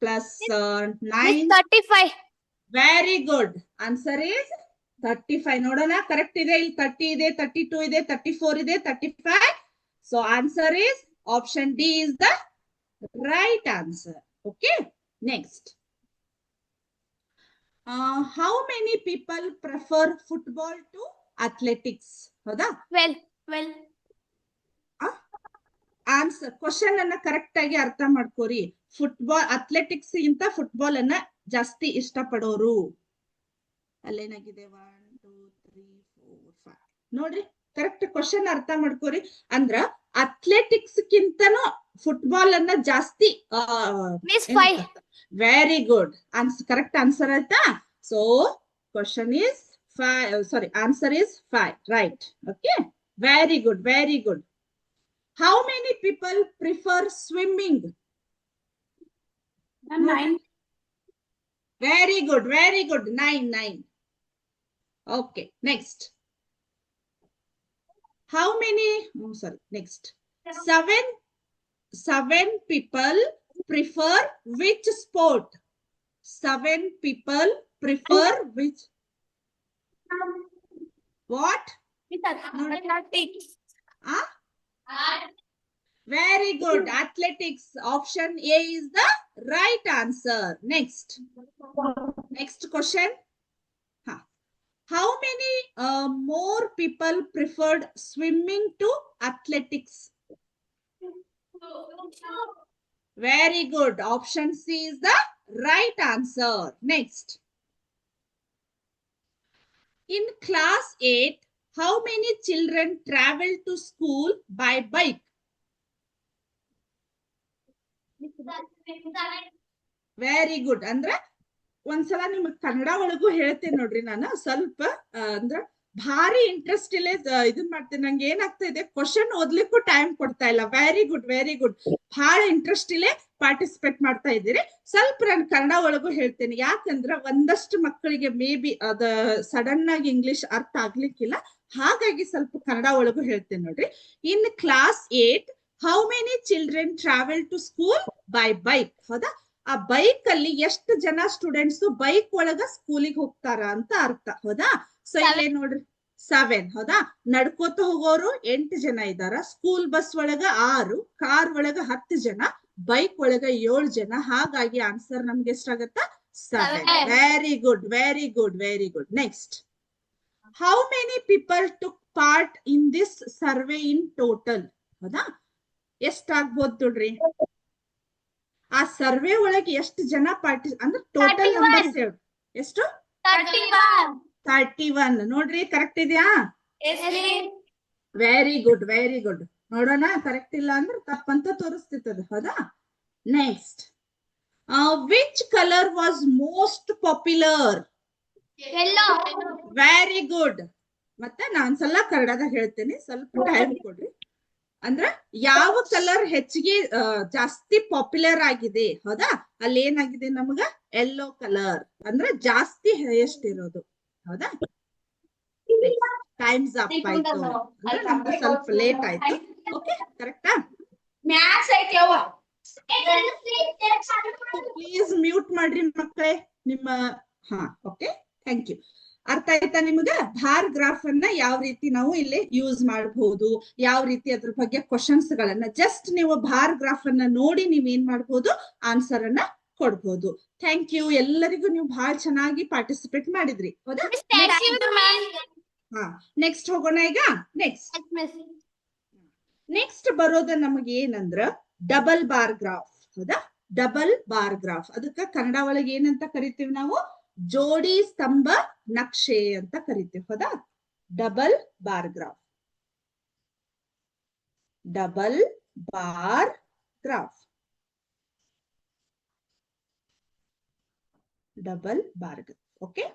plus 9. 35. Very good. Answer is 35. ನೋಡೋಣ, ಕರೆಕ್ಟ್ ಇದೆ. ಇಲ್ಲಿ 30 ಇದೆ, 32 ಇದೆ, 34 ಇದೆ, 35. So answer is option D is the right answer. Okay, next. How many people prefer football to athletics? ಹೌದಾ? Well. ಆನ್ಸರ್ ಕ್ವಶನ್ ಅನ್ನ ಕರೆಕ್ಟ್ ಆಗಿ ಅರ್ಥ ಮಾಡ್ಕೋರಿ. ಫುಟ್ಬಾಲ್ ಅಥ್ಲೆಟಿಕ್ಸ್ ಗಿಂತ ಫುಟ್ಬಾಲ್ ಅನ್ನ ಜಾಸ್ತಿ ಇಷ್ಟಪಡೋರು. ಅಲ್ಲೇನಾಗಿದೆ 1 2 3 4 5 ನೋಡ್ರಿ, ಕರೆಕ್ಟ್ ಕ್ವಶನ್ ಅರ್ಥ ಮಾಡ್ಕೋರಿ. ಅಂದ್ರ ಅಥ್ಲೆಟಿಕ್ಸ್ ಕಿಂತನೂ ಫುಟ್ಬಾಲ್ ಅನ್ನ ಜಾಸ್ತಿ Miss 5. Very good. Correct answer ಆಯ್ತಾ? So question is 5, sorry, answer is 5, right. Okay, very good, very good. How many people prefer swimming? 9. Very good, very good. 9. Okay, next. How many? Oh, sorry. Next. Seven people prefer which sport? 7 people prefer which? What? Athletics. Huh? Very good. Athletics. Option A is the right answer. Next question. How many more people preferred swimming to athletics? Very good. Option C is the right answer. Next. In class 8, how many children travel to school by bike? Very good. ಅಂದ್ರ ಒಂದ್ಸಲ ನಿಮಗ್ ಕನ್ನಡ ಒಳಗೂ ಹೇಳ್ತೇನೆ ನೋಡ್ರಿ. ನಾನು ಸ್ವಲ್ಪ ಅಂದ್ರ ಭಾರಿ ಇಂಟ್ರೆಸ್ಟ್ ಇಲ್ಲೇ ಇದನ್ ಮಾಡ್ತೇನೆ. ನಂಗೆ ಏನಾಗ್ತಾ ಇದೆ, ಕ್ವಶನ್ ಓದ್ಲಿಕ್ಕೂ ಟೈಮ್ ಕೊಡ್ತಾ ಇಲ್ಲ. Very good, very good. ಬಹಳ ಇಂಟ್ರೆಸ್ಟ್ ಇಲ್ಲೇ ಪಾರ್ಟಿಸಿಪೇಟ್ ಮಾಡ್ತಾ ಇದ್ದೀರಿ. ಸ್ವಲ್ಪ ನಾನು ಕನ್ನಡ ಒಳಗೂ ಹೇಳ್ತೇನೆ. ಯಾಕಂದ್ರ ಒಂದಷ್ಟು ಮಕ್ಕಳಿಗೆ ಮೇ ಬಿ ಅದ ಸಡನ್ ಆಗಿ ಇಂಗ್ಲಿಷ್ ಅರ್ಥ ಆಗ್ಲಿಕ್ಕಿಲ್ಲ. ಹಾಗಾಗಿ ಸ್ವಲ್ಪ ಕನ್ನಡ ಒಳಗೂ ಹೇಳ್ತೇನೆ ನೋಡ್ರಿ. In class 8 how many children travel to school by bike? ಹೌದಾ? ಆ ಬೈಕ್ ಅಲ್ಲಿ ಎಷ್ಟು ಜನ ಸ್ಟೂಡೆಂಟ್ಸ್ ಬೈಕ್ ಒಳಗ ಸ್ಕೂಲಿಗೆ ಹೋಗ್ತಾರ ಅಂತ ಅರ್ಥ. ಹೌದಾ? ಸೊ ಇಲ್ಲೇ ನೋಡ್ರಿ 7. ಹೌದಾ? ನಡ್ಕೋತ ಹೋಗೋರು 8 ಜನ ಇದಾರ. ಸ್ಕೂಲ್ ಬಸ್ ಒಳಗ 6, ಕಾರ್ ಒಳಗ 10 ಜನ, ಬೈಕ್ ಒಳಗ 7 ಜನ. ಹಾಗಾಗಿ ಆನ್ಸರ್ ನಮ್ಗೆ ಎಷ್ಟಾಗತ್ತ? 7. Very good, very good, very good. Next. How many people took part in this survey in total? ಹೌದಾ? ಎಷ್ಟಾಗ್ಬೋದು ನೋಡ್ರಿ? ಆ ಸರ್ವೆ ಒಳಗೆ ಎಷ್ಟು ಜನ ಅಂದ್ರೆ ಟೋಟಲ್ ನಂಬರ್ಸ್ ಹೇಳು. ಎಷ್ಟು? 31. ನೋಡ್ರಿ, ಕರೆಕ್ಟ್ ಇದೆಯಾ? Very good, very good. ನೋಡೋಣ, ಕರೆಕ್ಟ್ ಇಲ್ಲ ಅಂದ್ರೆ ತಪ್ಪಂತ ತೋರಿಸ್ತಿರ್ತದೆ. ಹೌದಾ? Next. Which colour was most popular? Very good. ಮತ್ತೆ ನಾನ್ಸಲ ಕನ್ನಡದಾಗ ಹೇಳ್ತೇನೆ, ಸ್ವಲ್ಪ ಟೈಮ್ ಕೊಡ್ರಿ. ಅಂದ್ರ ಯಾವ ಕಲರ್ ಹೆಚ್ಚಿಗೆ ಜಾಸ್ತಿ ಪಾಪ್ಯುಲರ್ ಆಗಿದೆ? ಹೌದಾ? ಅಲ್ಲಿ ಏನಾಗಿದೆ ನಮಗ? ಯೆಲ್ಲೋ ಕಲರ್ ಅಂದ್ರೆ ಜಾಸ್ತಿ ಹೈಯೆಸ್ಟ್ ಇರೋದು. ಹೌದಾ? ಟೈಮ್ಸ್ ಅಪ್ ಆಯ್ತು. ಅಂದ್ರೆ ನಮ್ದು ಸ್ವಲ್ಪ ಲೇಟ್ ಆಯ್ತು. ಓಕೆ, ಕರೆಕ್ಟಾ? ಪ್ಲೀಸ್ ಮ್ಯೂಟ್ ಮಾಡ್ರಿ ಮಕ್ಕಳೇ ನಿಮ್ಮ. Okay, thank you. ಅರ್ಥ ಆಯ್ತಾ ನಿಮ್ಗ? ಬಾರ್ ಗ್ರಾಫ್ ಅನ್ನ ಯಾವ ರೀತಿ ನಾವು ಇಲ್ಲಿ ಯೂಸ್ ಮಾಡಬಹುದು, ಯಾವ ರೀತಿ ಅದ್ರ ಬಗ್ಗೆ ಕ್ವಶನ್ಸ್ ಗಳನ್ನ ಜಸ್ಟ್ ನೀವು ಬಾರ್ ಗ್ರಾಫ್ ಅನ್ನ ನೋಡಿ ನೀವ್ ಏನ್ ಮಾಡ್ಬೋದು? ಆನ್ಸರ್ ಅನ್ನ ಕೊಡ್ಬೋದು. Thank you. ಎಲ್ಲರಿಗೂ ನೀವು ಬಹಳ ಚೆನ್ನಾಗಿ ಪಾರ್ಟಿಸಿಪೇಟ್ ಮಾಡಿದ್ರಿ. ಹೌದಾ? ನೆಕ್ಸ್ಟ್ ಹೋಗೋಣ ಈಗ. ನೆಕ್ಸ್ಟ್ ಬರೋದ ನಮಗೆ ಏನಂದ್ರ ಡಬಲ್ ಬಾರ್ ಗ್ರಾಫ್. ಹೌದಾ? Double bar graph. ಅದಕ್ಕ ಕನ್ನಡ ಒಳಗೆ ಏನಂತ ಕರಿತೀವಿ ನಾವು? ಜೋಡಿ ಸ್ತಂಭ ನಕ್ಷೆ ಅಂತ ಕರಿತೀವಿ. ಹೌದಾ? Double bar graph. Double bar graph. Double bar graph. Okay,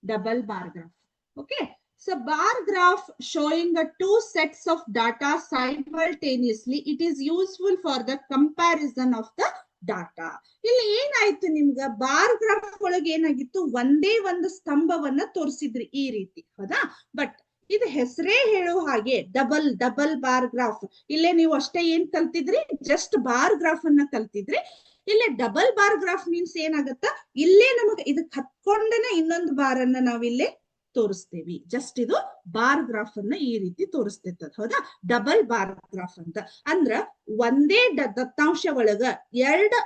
double bar graph. Okay, so bar graph showing the two sets of data simultaneously, it is useful for the comparison of the data. ಇಲ್ಲಿ ಏನಾಯ್ತು ನಿಮ್ಗ? ಬಾರ್ ಗ್ರಾಫ್ ಒಳಗೆ ಏನಾಗಿತ್ತು? ಒಂದೇ ಒಂದು ಸ್ತಂಭವನ್ನ ತೋರಿಸಿದ್ರಿ ಈ ರೀತಿ. ಹೌದಾ? ಬಟ್ ಇದು ಹೆಸರೇ ಹೇಳೋ ಹಾಗೆ ಡಬಲ್ ಬಾರ್ ಗ್ರಾಫ್. ಇಲ್ಲೇ ನೀವು ಅಷ್ಟೇ ಏನ್ ಕಲ್ತಿದ್ರಿ? ಜಸ್ಟ್ ಬಾರ್ ಗ್ರಾಫ್ ಅನ್ನ ಕಲ್ತಿದ್ರಿ. ಇಲ್ಲೇ ಡಬಲ್ ಬಾರ್ ಗ್ರಾಫ್ ಮೀನ್ಸ್ ಏನಾಗತ್ತ? ಇಲ್ಲೇ ನಮಗ ಇದಕ್ ಹತ್ಕೊಂಡನೆ ಇನ್ನೊಂದು ಬಾರ್ ಅನ್ನ ನಾವಿಲ್ಲೇ ತೋರಿಸ್ತೇವಿ. ಜಸ್ಟ್ ಇದು ಬಾರ್ ಗ್ರಾಫ್ ಅನ್ನ ಈ ರೀತಿ ತೋರಿಸ್ತೈತದ, ಹೌದಾ? ಡಬಲ್ ಬಾರ್ ಗ್ರಾಫ್ ಅಂತ ಅಂದ್ರ ಒಂದೇ ದತ್ತಾಂಶ ಒಳಗ ಎರಡ್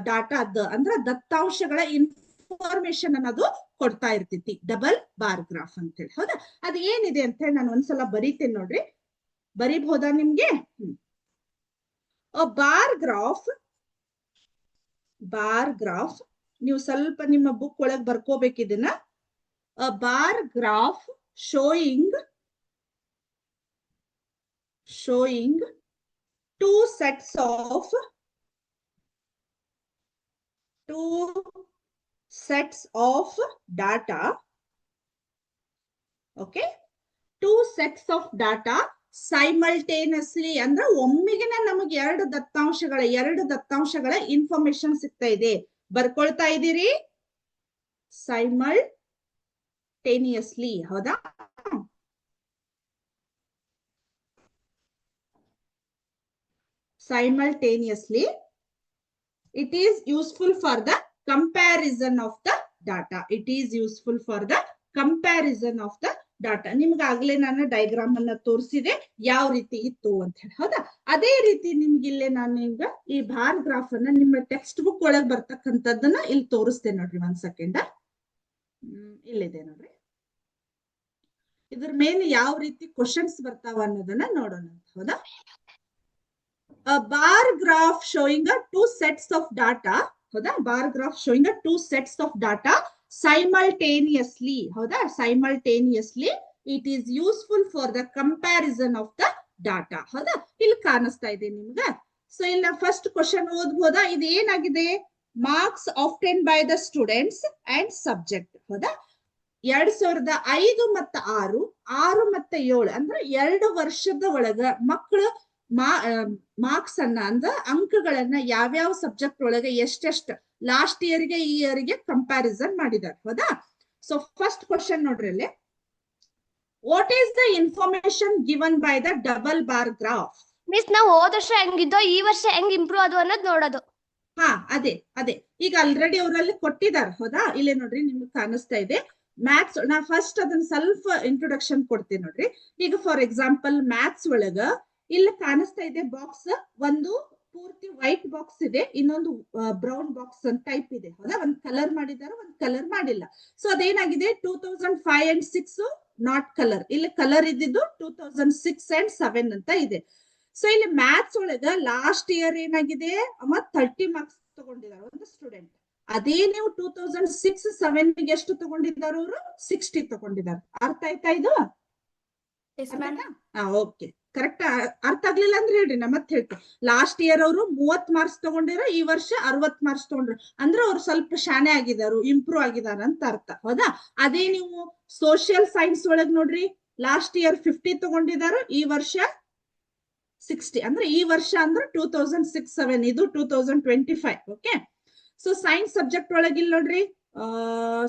ಡಾಟಾದ ಅಂದ್ರ ದತ್ತಾಂಶಗಳ ಇನ್ಫಾರ್ಮೇಶನ್ ಅನ್ನೋದು ಕೊಡ್ತಾ ಇರ್ತೈತಿ, ಡಬಲ್ ಬಾರ್ ಗ್ರಾಫ್ ಅಂತ ಹೇಳಿ, ಹೌದಾ? ಅದ್ ಏನಿದೆ ಅಂತ ಹೇಳಿ ನಾನು ಒಂದ್ಸಲ ಬರೀತೇನೆ ನೋಡ್ರಿ. ಬರೀಬಹುದಾ ನಿಮ್ಗೆ? ಬಾರ್ ಗ್ರಾಫ್ ನೀವು ಸ್ವಲ್ಪ ನಿಮ್ಮ ಬುಕ್ ಒಳಗ್ ಬರ್ಕೋಬೇಕಿದನ್ನ. Bar graph showing two sets of data. Okay, two sets of data simultaneously ಅಂದ್ರೆ ಒಮ್ಮೆಗೆನೆ ನಮಗೆ ಎರಡು ದತ್ತಾಂಶಗಳ ಇನ್ಫಾರ್ಮೇಶನ್ ಸಿಗ್ತಾ ಇದೆ. ಬರ್ಕೊಳ್ತಾ ಇದ್ದೀರಿ? simultaneously, ಹೌದಾ? Simultaneously, it is useful for the comparison of the data. It is useful for the comparison of the data. ನಿಮ್ಗೆ ಆಗ್ಲೇ ನಾನು ಡಯಾಗ್ರಾಮ್ ಅನ್ನ ತೋರಿಸಿದೆ ಯಾವ ರೀತಿ ಇತ್ತು ಅಂತ ಹೇಳಿ, ಹೌದಾ? ಅದೇ ರೀತಿ ನಿಮ್ಗೆ ಇಲ್ಲೇ ನಾನು ಈಗ ಈ ಬಾರ್ ಗ್ರಾಫ್ ಅನ್ನ ನಿಮ್ಮ ಟೆಕ್ಸ್ಟ್ ಬುಕ್ ಒಳಗ್ ಬರ್ತಕ್ಕಂಥದ್ದನ್ನ ಇಲ್ಲಿ ತೋರಿಸ್ತೇನೆ ನೋಡ್ರಿ. ಒಂದ್ ಸೆಕೆಂಡ್, ಇಲ್ಲಿದೆ ನೋಡ್ರಿ. ಇದ್ರ ಮೇಲೆ ಯಾವ ರೀತಿ ಕ್ವಶನ್ಸ್ ಬರ್ತಾವ ಅನ್ನೋದನ್ನ ನೋಡೋಣ, ಹೌದಾ? A bar graph showing two sets of data, ಹೌದಾ? Bar graph showing two sets of data simultaneously, ಹೌದಾ? simultaneously it is useful for the comparison of the data, ಹೌದಾ? ಇಲ್ಲಿ ಕಾಣಿಸ್ತಾ ಇದೆ ನಿಮ್ಗೆ. ಸೊ ಇಲ್ಲ ಫಸ್ಟ್ ಕ್ವಶನ್ ಓದ್ಬೋದಾ? ಇದು ಏನಾಗಿದೆ? Marks obtained by the students and subject, ಹೌದಾ? 2005 ಮತ್ತು 6 ಮತ್ತು 7 ಅಂದ್ರೆ 2 ವರ್ಷದ ಒಳಗ ಮಕ್ಕಳು ಮಾರ್ಕ್ಸ್ ಅನ್ನ ಅಂದ್ರ ಅಂಕಗಳನ್ನ ಯಾವ್ಯಾವ ಸಬ್ಜೆಕ್ಟ್ ಒಳಗೆ ಎಷ್ಟೆಷ್ಟು ಲಾಸ್ಟ್ ಇಯರ್ಗೆ ಈ ಇಯರ್ಗೆ ಕಂಪ್ಯಾರಿಸನ್ ಮಾಡಿದ್ದಾರೆ, ಹೌದಾ? ಸೊ ಫಸ್ಟ್ ಕ್ವಶನ್ ನೋಡ್ರಿ ಅಲ್ಲಿ. What is the information given by the double bar graph? Miss ನಾವು ಹೋದ ವರ್ಷ ಹೆಂಗಿದ್ದೋ ಈ ವರ್ಷ ಹೆಂಗ್ ಇಂಪ್ರೂವ್ ಅದು ಅನ್ನೋದು ನೋಡೋದು. ಹಾ, ಅದೇ ಈಗ ಆಲ್ರೆಡಿ ಅವರಲ್ಲಿ ಕೊಟ್ಟಿದ್ದಾರೆ, ಹೌದಾ? ಇಲ್ಲೇ ನೋಡ್ರಿ ನಿಮ್ಗೆ ಕಾಣಿಸ್ತಾ ಇದೆ. ಮ್ಯಾಥ್ಸ್ ನಾ ಫಸ್ಟ್ ಅದನ್ನ ಸ್ವಲ್ಪ ಇಂಟ್ರೊಡಕ್ಷನ್ ಕೊಡ್ತೇನೆ ನೋಡ್ರಿ. ಈಗ ಫಾರ್ ಎಕ್ಸಾಂಪಲ್ ಮ್ಯಾಥ್ಸ್ ಒಳಗ ಇಲ್ಲಿ ಕಾಣಿಸ್ತಾ ಇದೆ ಬಾಕ್ಸ್. ಒಂದು ಪೂರ್ತಿ ವೈಟ್ ಬಾಕ್ಸ್ ಇದೆ, ಇನ್ನೊಂದು ಬ್ರೌನ್ ಬಾಕ್ಸ್ ಅಂತ ಟೈಪ್ ಇದೆ, ಹೌದಾ? ಒಂದ್ ಕಲರ್ ಮಾಡಿದ್ದಾರೆ, ಒಂದ್ ಕಲರ್ ಮಾಡಿಲ್ಲ. ಸೊ ಅದೇನಾಗಿದೆ 2005 and 6 ನಾಟ್ ಕಲರ್. ಇಲ್ಲಿ ಕಲರ್ ಇದ್ದಿದ್ದು 2006 and 7 ಅಂತ ಇದೆ. ಸೊ ಇಲ್ಲಿ ಮ್ಯಾಥ್ಸ್ ಒಳಗ ಲಾಸ್ಟ್ ಇಯರ್ ಏನಾಗಿದೆ, 30 ಮಾರ್ಕ್ಸ್ ತಗೊಂಡಿದ್ದಾರೆ ಒಂದು ಸ್ಟೂಡೆಂಟ್. ಅದೇ ನೀವು 2006-7 ಎಷ್ಟು ತಗೊಂಡಿದ್ದಾರೆ? ಅವರು 60 ತಗೊಂಡಿದ್ದಾರೆ. ಅರ್ಥ ಆಯ್ತಾ ಇದು? Okay, correct. ಅರ್ಥ ಆಗ್ಲಿಲ್ಲ ಅಂದ್ರೆ ಹೇಳ್ರಿ, ನಾ ಮತ್ತೆ ಹೇಳ್ತೇನೆ. ಲಾಸ್ಟ್ ಇಯರ್ ಅವರು 30 ಮಾರ್ಕ್ಸ್ ತಗೊಂಡಿರೋ, ಈ ವರ್ಷ 60 ಮಾರ್ಕ್ಸ್ ತಗೊಂಡ್ರು ಅಂದ್ರೆ ಅವ್ರು ಸ್ವಲ್ಪ ಶಾಣೆ ಆಗಿದಾರು, ಇಂಪ್ರೂವ್ ಆಗಿದಾರ ಅಂತ ಅರ್ಥ, ಹೌದಾ? ಅದೇ ನೀವು ಸೋಷಿಯಲ್ ಸೈನ್ಸ್ ಒಳಗ್ ನೋಡ್ರಿ, ಲಾಸ್ಟ್ ಇಯರ್ 50 ತಗೊಂಡಿದಾರು, ಈ ವರ್ಷ 60. ಅಂದ್ರೆ ಈ ವರ್ಷ ಅಂದ್ರೆ 2006-7, ಇದು 2025. ಓಕೆ, ಸೊ ಸೈನ್ಸ್ ಸಬ್ಜೆಕ್ಟ್ ಒಳಗಿಲ್ ನೋಡ್ರಿ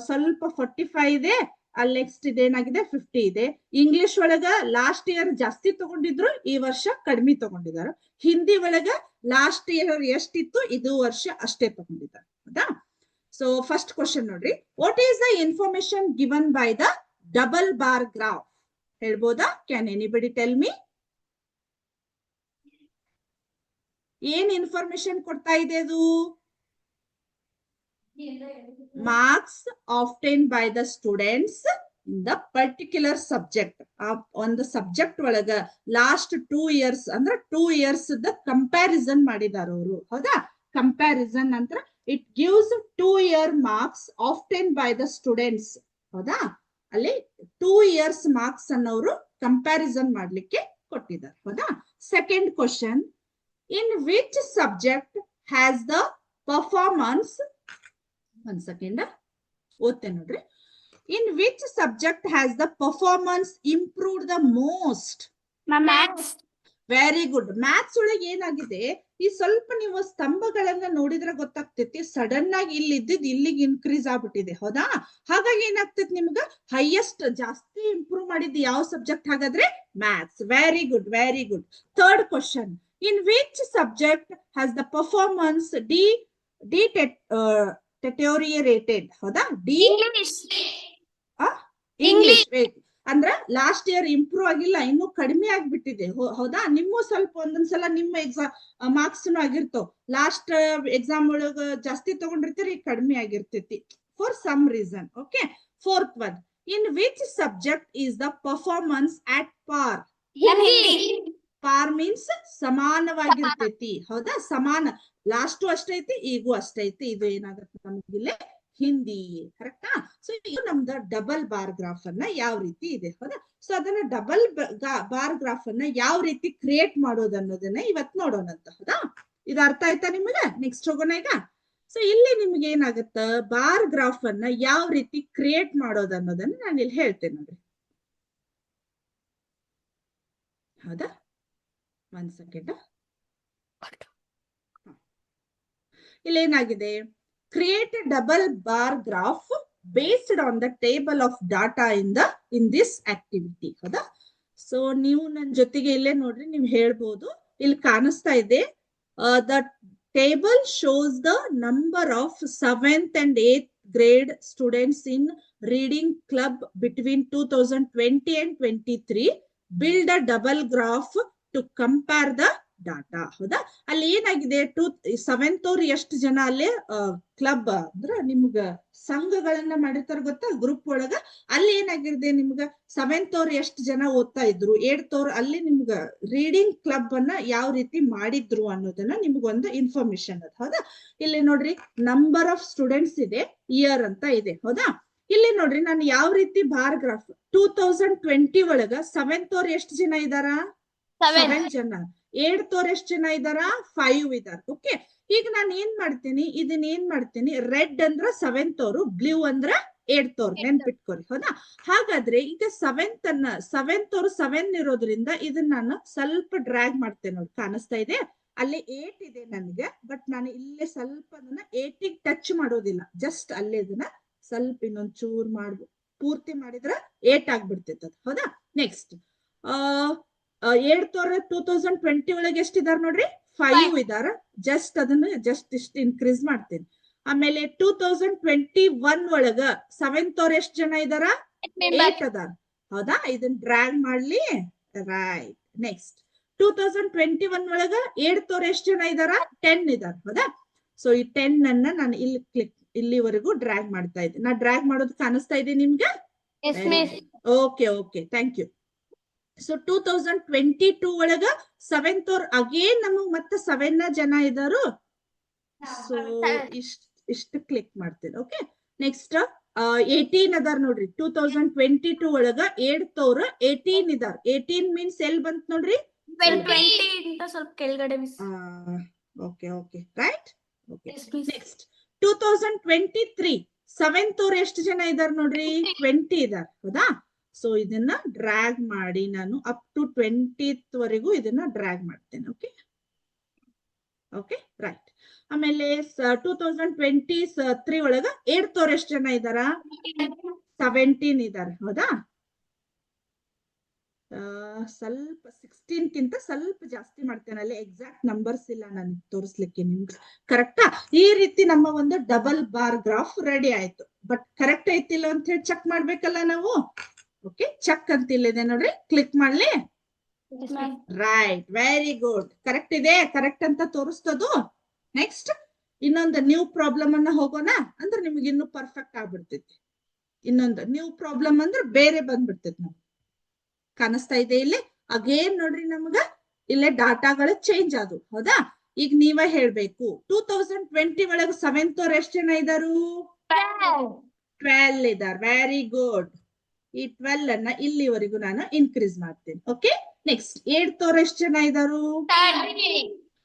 ಸ್ವಲ್ಪ 45 ಇದೆ, ಅಲ್ಲಿ ನೆಕ್ಸ್ಟ್ ಇದೇನಾಗಿದೆ 50 ಇದೆ. ಇಂಗ್ಲಿಷ್ ಒಳಗ ಲಾಸ್ಟ್ ಇಯರ್ ಜಾಸ್ತಿ ತಗೊಂಡಿದ್ರು, ಈ ವರ್ಷ ಕಡಿಮೆ ತಗೊಂಡಿದ್ದಾರೆ. ಹಿಂದಿ ಒಳಗ ಲಾಸ್ಟ್ ಇಯರ್ ಎಷ್ಟಿತ್ತು, ಇದು ವರ್ಷ ಅಷ್ಟೇ ತಗೊಂಡಿದ್ದಾರೆ, ಹೌದಾ? ಸೊ ಫಸ್ಟ್ ಕ್ವಶನ್ ನೋಡ್ರಿ. What is the information given by the double bar graph? ಹೇಳ್ಬೋದಾ? Can anybody tell me? ಏನ್ ಇನ್ಫಾರ್ಮೇಶನ್ ಕೊಡ್ತಾ ಇದೆ ಅದು? marks obtained by the students in the particular subject. ಒಂದು ಸಬ್ಜೆಕ್ಟ್ ಒಳಗ ಲಾಸ್ಟ್ 2 years ಅಂದ್ರೆ 2 years ದ ಕಂಪ್ಯಾರಿಸನ್ ಮಾಡಿದಾರ ಅವರು, ಹೌದಾ? ಕಂಪ್ಯಾರಿಸನ್ ಅಂತ it gives 2 year marks obtained by the students, ಹೌದಾ? ಅಲ್ಲಿ 2 years ಮಾರ್ಕ್ಸ್ ಅನ್ನೋರು ಕಂಪ್ಯಾರಿಸನ್ ಮಾಡ್ಲಿಕ್ಕೆ ಕೊಟ್ಟಿದ್ದಾರೆ, ಹೌದಾ? Second question, in which subject has the performance, one second, ಓದ್ತೇನೆ ನೋಡ್ರಿ. In which subject has the performance improved the most? Maths. Very good. Maths ಒಳಗೆ ಏನಾಗಿದೆ, ಈ ಸ್ವಲ್ಪ ನೀವು ಸ್ತಂಭಗಳನ್ನ ನೋಡಿದ್ರೆ ಗೊತ್ತಾಗ್ತೈತಿ, ಸಡನ್ ಆಗಿ ಇಲ್ಲಿ ಇದ್ದಿದ್ದು ಇಲ್ಲಿಗೆ ಇನ್ಕ್ರೀಸ್ ಆಗ್ಬಿಟ್ಟಿದೆ, ಹೌದಾ? ಹಾಗಾಗಿ ಏನಾಗ್ತೈತಿ ನಿಮ್ಗ ಹೈಯೆಸ್ಟ್ ಜಾಸ್ತಿ ಇಂಪ್ರೂವ್ ಮಾಡಿದ್ದು ಯಾವ ಸಬ್ಜೆಕ್ಟ್ ಹಾಗಾದ್ರೆ? Maths. Very good, very good. Third question, in which subject has the performance deteriorated? ಹೌದಾ? ಇಂಗ್ಲಿಷ್. ಇಂಗ್ಲಿಷ್. ಅಂದ್ರ ಲಾಸ್ಟ್ ಇಯರ್ ಇಂಪ್ರೂವ್ ಆಗಿಲ್ಲ, ಇನ್ನು ಕಡಿಮೆ ಆಗ್ಬಿಟ್ಟಿದೆ. ಹೌದಾ? ನಿಮ್ಮ ಸ್ವಲ್ಪ ಒಂದೊಂದ್ಸಲ ನಿಮ್ಮ ಎಕ್ಸಾಮ್ ಮಾರ್ಕ್ಸ್ ಆಗಿರ್ತಾವ. ಲಾಸ್ಟ್ ಎಕ್ಸಾಮ್ ಒಳಗ ಜಾಸ್ತಿ ತಗೊಂಡಿರ್ತೀರಿ, ಕಡಿಮೆ ಆಗಿರ್ತೈತಿ for some reason. Okay. Fourth one, in which subject is the performance at par? Par means ಸಮಾನವಾಗಿರ್ತೈತಿ. ಹೌದಾ? ಸಮಾನ. ಲಾಸ್ಟು ಅಷ್ಟೈತಿ, ಈಗೂ ಅಷ್ಟೈತಿ. ಇದು ಏನಾಗುತ್ತೆ ನಮ್ಗಿಲ್ಲೇ ಹಿಂದಿ. ಕರೆಕ್ಟಾ? ಸೊ ಇದು ನಮ್ದು ಡಬಲ್ ಬಾರ್ ಗ್ರಾಫ್ ಅನ್ನ ಯಾವ ರೀತಿ ಇದೆ. ಹೌದಾ? ಸೊ ಅದನ್ನ ಡಬಲ್ ಬಾರ್ ಗ್ರಾಫ್ ಅನ್ನ ಯಾವ ರೀತಿ ಕ್ರಿಯೇಟ್ ಮಾಡೋದು ಅನ್ನೋದನ್ನ ಇವತ್ ನೋಡೋಣ ಅಂತ. ಹೌದಾ? ಇದು ಅರ್ಥ ಆಯ್ತಾ ನಿಮಗೆ? ನೆಕ್ಸ್ಟ್ ಹೋಗೋಣ ಈಗ. ಸೊ ಇಲ್ಲಿ ನಿಮ್ಗೆ ಏನಾಗುತ್ತ, ಬಾರ್ ಗ್ರಾಫ್ ಅನ್ನ ಯಾವ ರೀತಿ ಕ್ರಿಯೇಟ್ ಮಾಡೋದು ಅನ್ನೋದನ್ನ ನಾನು ಇಲ್ಲಿ ಹೇಳ್ತೇನೆ ನೋಡ್ರಿ. ಹೌದಾ? ಒಂದ್ ಸೆಕೆಂಡ್. ಇಲ್ಲಿ ಏನಾಗಿದೆ, create A double bar graph based on the table of data in this activity. ಹೌದಾ? ಸೊ ನೀವು ನನ್ನ ಜೊತೆಗೆ ಇಲ್ಲೇ ನೋಡ್ರಿ, ನೀವು ಹೇಳ್ಬೋದು. ಇಲ್ಲಿ ಕಾಣಿಸ್ತಾ ಇದೆ, the table shows the number of 7th and 8th grade students in reading club between 2020 and 23. Build a double graph to compare the data. ಹೌದಾ? ಅಲ್ಲಿ ಏನಾಗಿದೆ, 7th ಅವ್ರು ಎಷ್ಟು ಜನ ಅಲ್ಲೇ ಕ್ಲಬ್ ಅಂದ್ರ ನಿಮ್ಗ ಸಂಘಗಳನ್ನ ಮಾಡಿರ್ತಾರ ಗೊತ್ತಾ, ಗ್ರೂಪ್ ಒಳಗ. ಅಲ್ಲಿ ಏನಾಗಿದೆ, ನಿಮ್ಗ 7th ಅವ್ರು ಎಷ್ಟು ಜನ ಓದ್ತಾ ಇದ್ರು, 8th ಅವ್ರು ಅಲ್ಲಿ ನಿಮ್ಗ ರೀಡಿಂಗ್ ಕ್ಲಬ್ ಅನ್ನ ಯಾವ ರೀತಿ ಮಾಡಿದ್ರು ಅನ್ನೋದನ್ನ ನಿಮ್ಗೊಂದು ಇನ್ಫಾರ್ಮೇಶನ್ ಅದ. ಹೌದಾ? ಇಲ್ಲಿ ನೋಡ್ರಿ, ನಂಬರ್ ಆಫ್ ಸ್ಟೂಡೆಂಟ್ಸ್ ಇದೆ, ಇಯರ್ ಅಂತ ಇದೆ. ಹೌದಾ? ಇಲ್ಲಿ ನೋಡ್ರಿ, ನಾನು ಯಾವ ರೀತಿ ಬಾರ್ ಗ್ರಾಫ್ 2020 ಒಳಗ 7th ಅವ್ರು ಎಷ್ಟು ಜನ ಇದಾರ? 7 ಜನ. 8th ಅವ್ರು ಎಷ್ಟು ಜನ ಇದಾರ? 5 ಇದಾರ. ಓಕೆ. ಈಗ ನಾನು ಏನ್ ಮಾಡ್ತೀನಿ, ಇದನ್ನ ಏನ್ ಮಾಡ್ತೀನಿ, ರೆಡ್ ಅಂದ್ರ 7th ಅವ್ರು, ಬ್ಲೂ ಅಂದ್ರ 8th ಅವ್ರು. ನೆನ್ಪಿಟ್ಕೋರಿ. ಹೌದಾ? ಹಾಗಾದ್ರೆ ಈಗ 7th ಅವ್ರು 7 ಇರೋದ್ರಿಂದ ಇದನ್ನ ನಾನು ಸ್ವಲ್ಪ ಡ್ರ್ಯಾಗ್ ಮಾಡ್ತೇನೆ ನೋಡಿ. ಕಾಣಿಸ್ತಾ ಇದೆ? ಅಲ್ಲಿ 8 ಇದೆ ನನಗೆ, ಬಟ್ ನಾನು ಇಲ್ಲೇ ಸ್ವಲ್ಪ ಅದನ್ನ 8ಗೆ ಟಚ್ ಮಾಡೋದಿಲ್ಲ. ಜಸ್ಟ್ ಅಲ್ಲೇ ಇದನ್ನ ಸ್ವಲ್ಪ ಇನ್ನೊಂದ್ ಚೂರ್ ಮಾಡ್ಬೋದು. ಪೂರ್ತಿ ಮಾಡಿದ್ರ 8 ಆಗ್ಬಿಡ್ತೈತೆ ಅದು. ಹೌದಾ? ನೆಕ್ಸ್ಟ್ 8th ಅವ್ರ 2020 ಒಳಗೆ ಎಷ್ಟಿದಾರ ನೋಡ್ರಿ? 5 ಇದಾರ. ಜಸ್ಟ್ ಅದನ್ನ ಇಷ್ಟು ಇನ್ಕ್ರೀಸ್ ಮಾಡ್ತೇನೆ. ಆಮೇಲೆ 2021 ಒಳಗ 7th ಅವ್ರ ಎಷ್ಟು ಜನ ಇದಾರ? 8 ಅದಾರ. ಹೌದಾ? ಇದನ್ನ ಡ್ರ್ಯಾಗ್ ಮಾಡ್ಲಿ. ರೈಟ್. ನೆಕ್ಸ್ಟ್ 2021 ಒಳಗ 8th ಅವ್ರ ಎಷ್ಟು ಜನ ಇದಾರ? 10 ಇದಾರ. ಹೌದಾ? ಸೊ ಈ 10 ಅನ್ನ ನಾನು ಇಲ್ಲಿವರೆಗೂ ಡ್ರ್ಯಾಗ್ ಮಾಡ್ತಾ ಇದ್ದೀನಿ. ನಾ ಡ್ರ್ಯಾಗ್ ಮಾಡೋದು ಕಾಣಿಸ್ತಾ ಇದೆ ನಿಮ್ಗೆ? Okay okay, thank you. So 2022 ಒಳಗ 7th ಅವ್ರ ಅಗೇನ್ ನಮಗ್ ಮತ್ತೆ 7 ಜನ ಇದಾರು. ಸೊ ಇಷ್ಟು ಕ್ಲಿಕ್ ಮಾಡ್ತೇನೆ. ಓಕೆ. ನೆಕ್ಸ್ಟ್ 18 ಅದಾರ ನೋಡ್ರಿ. 2022 ಒಳಗ 8th ಅವ್ರ 18 ಇದಾರ. 18 ಮೀನ್ಸ್ ಎಲ್ ಬಂತ್ ನೋಡ್ರಿ? 20 ಸ್ವಲ್ಪ ಕೆಳಗಡೆ. Okay okay, right. Okay. Next 2023 7th ಅವ್ರ ಎಷ್ಟು ಜನ ಇದಾರ ನೋಡ್ರಿ? 20 ಇದಾರ. ಹೌದಾ? ಸೊ ಇದನ್ನ ಡ್ರ್ಯಾಗ್ ಮಾಡಿ ನಾನು ಅಪ್ ಟು 20th ವರೆಗೂ ಇದನ್ನ ಡ್ರ್ಯಾಗ್ ಮಾಡ್ತೇನೆ. Okay okay, right. ಆಮೇಲೆ 2023 ಒಳಗ 8th ಅವ್ರ ಎಷ್ಟು ಜನ ಇದಾರ? 17 ಇದಾರ. ಹೌದಾ? ಸ್ವಲ್ಪ 16ಕ್ಕಿಂತ ಸ್ವಲ್ಪ ಜಾಸ್ತಿ ಮಾಡ್ತೇನೆ. ಅಲ್ಲಿ ಎಕ್ಸಾಕ್ಟ್ ನಂಬರ್ಸ್ ಇಲ್ಲ ನನಗೆ ತೋರಿಸ್ಲಿಕ್ಕೆ ನಿಮ್ಗೆ. ಕರೆಕ್ಟಾ? ಈ ರೀತಿ ನಮ್ಮ ಒಂದು ಡಬಲ್ ಬಾರ್ ಗ್ರಾಫ್ ರೆಡಿ ಆಯ್ತು. ಬಟ್ ಕರೆಕ್ಟ್ ಐತಿಲ್ಲ ಅಂತ ಹೇಳಿ ಚೆಕ್ ಮಾಡ್ಬೇಕಲ್ಲ ನಾವು. ಓಕೆ, ಚೆಕ್ ಅಂತ ಇಲ್ಲಿದೆ ನೋಡ್ರಿ, ಕ್ಲಿಕ್ ಮಾಡ್ಲಿ. Right, very good. ಕರೆಕ್ಟ್ ಇದೆ, ಕರೆಕ್ಟ್ ಅಂತ ತೋರಿಸ್ತದು. ನೆಕ್ಸ್ಟ್ ಇನ್ನೊಂದು ನ್ಯೂ ಪ್ರಾಬ್ಲಮ್ ಅನ್ನ ಹೋಗೋಣ, ಅಂದ್ರೆ ನಿಮ್ಗೆ ಇನ್ನು ಪರ್ಫೆಕ್ಟ್ ಆಗ್ಬಿಡ್ತೈತಿ. ಇನ್ನೊಂದು ನ್ಯೂ ಪ್ರಾಬ್ಲಮ್ ಅಂದ್ರೆ ಬೇರೆ ಬಂದ್ಬಿಡ್ತೈತಿ. ನಮ್ಗೆ ಕಾಣಿಸ್ತಾ ಇದೆ ಇಲ್ಲಿ? ಅಗೇನ್ ನೋಡ್ರಿ, ನಮ್ಗ ಇಲ್ಲೇ ಡಾಟಾಗಳು ಚೇಂಜ್ ಆದವು. ಹೌದಾ? ಈಗ ನೀವೇ ಹೇಳ್ಬೇಕು. 2020 ಒಳಗ 7th ಅವ್ರ ಎಷ್ಟು ಜನ ಇದಾರು? 12 ಇದಾರ. Very good. ಈ 12 ಅನ್ನ ಇಲ್ಲಿವರೆಗೂ ನಾನು ಇನ್ಕ್ರೀಸ್ ಮಾಡ್ತೇನೆ. ಓಕೆ. ನೆಕ್ಸ್ಟ್ 8th ಅವ್ರ ಎಷ್ಟು ಜನ ಇದಾರು?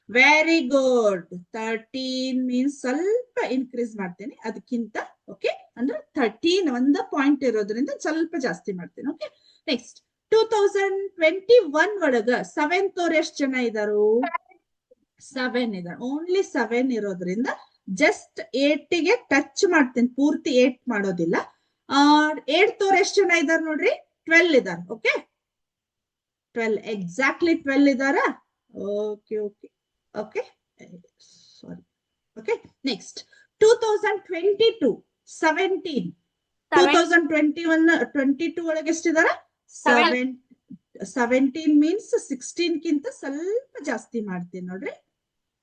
Very good. 13 ಮೀನ್ಸ್ ಸ್ವಲ್ಪ ಇನ್ಕ್ರೀಸ್ ಮಾಡ್ತೇನೆ ಅದಕ್ಕಿಂತ. ಓಕೆ, ಅಂದ್ರೆ 13 ಒಂದ ಪಾಯಿಂಟ್ ಇರೋದ್ರಿಂದ ಸ್ವಲ್ಪ ಜಾಸ್ತಿ ಮಾಡ್ತೇನೆ. ಓಕೆ. ನೆಕ್ಸ್ಟ್ 2021 ಒಳಗ 7th ಅವ್ರ ಎಷ್ಟು ಜನ ಇದಾರು? 7 ಇದಾರೆ. ಓನ್ಲಿ 7 ಇರೋದ್ರಿಂದ ಜಸ್ಟ್ 8ಗೆ ಟಚ್ ಮಾಡ್ತೇನೆ, ಪೂರ್ತಿ 8 ಮಾಡೋದಿಲ್ಲ. 8th ಅವ್ರ ಎಷ್ಟು ಜನ ಇದಾರೆ ನೋಡ್ರಿ? 12 ಇದಾರೆ. ಓಕೆ, 12 ಎಕ್ಸಾಕ್ಟ್ಲಿ 12 ಇದಾರ. ಓಕೆ ಓಕೆ ಓಕೆ, ಸಾರಿ. ಓಕೆ. ನೆಕ್ಸ್ಟ್ 2022 17 2022 ಒಳಗೆ ಎಷ್ಟಿದಾರ? 17 ಮೀನ್ಸ್ 16 ಕಿಂತ ಸ್ವಲ್ಪ ಜಾಸ್ತಿ ಮಾಡ್ತೀನಿ ನೋಡ್ರಿ.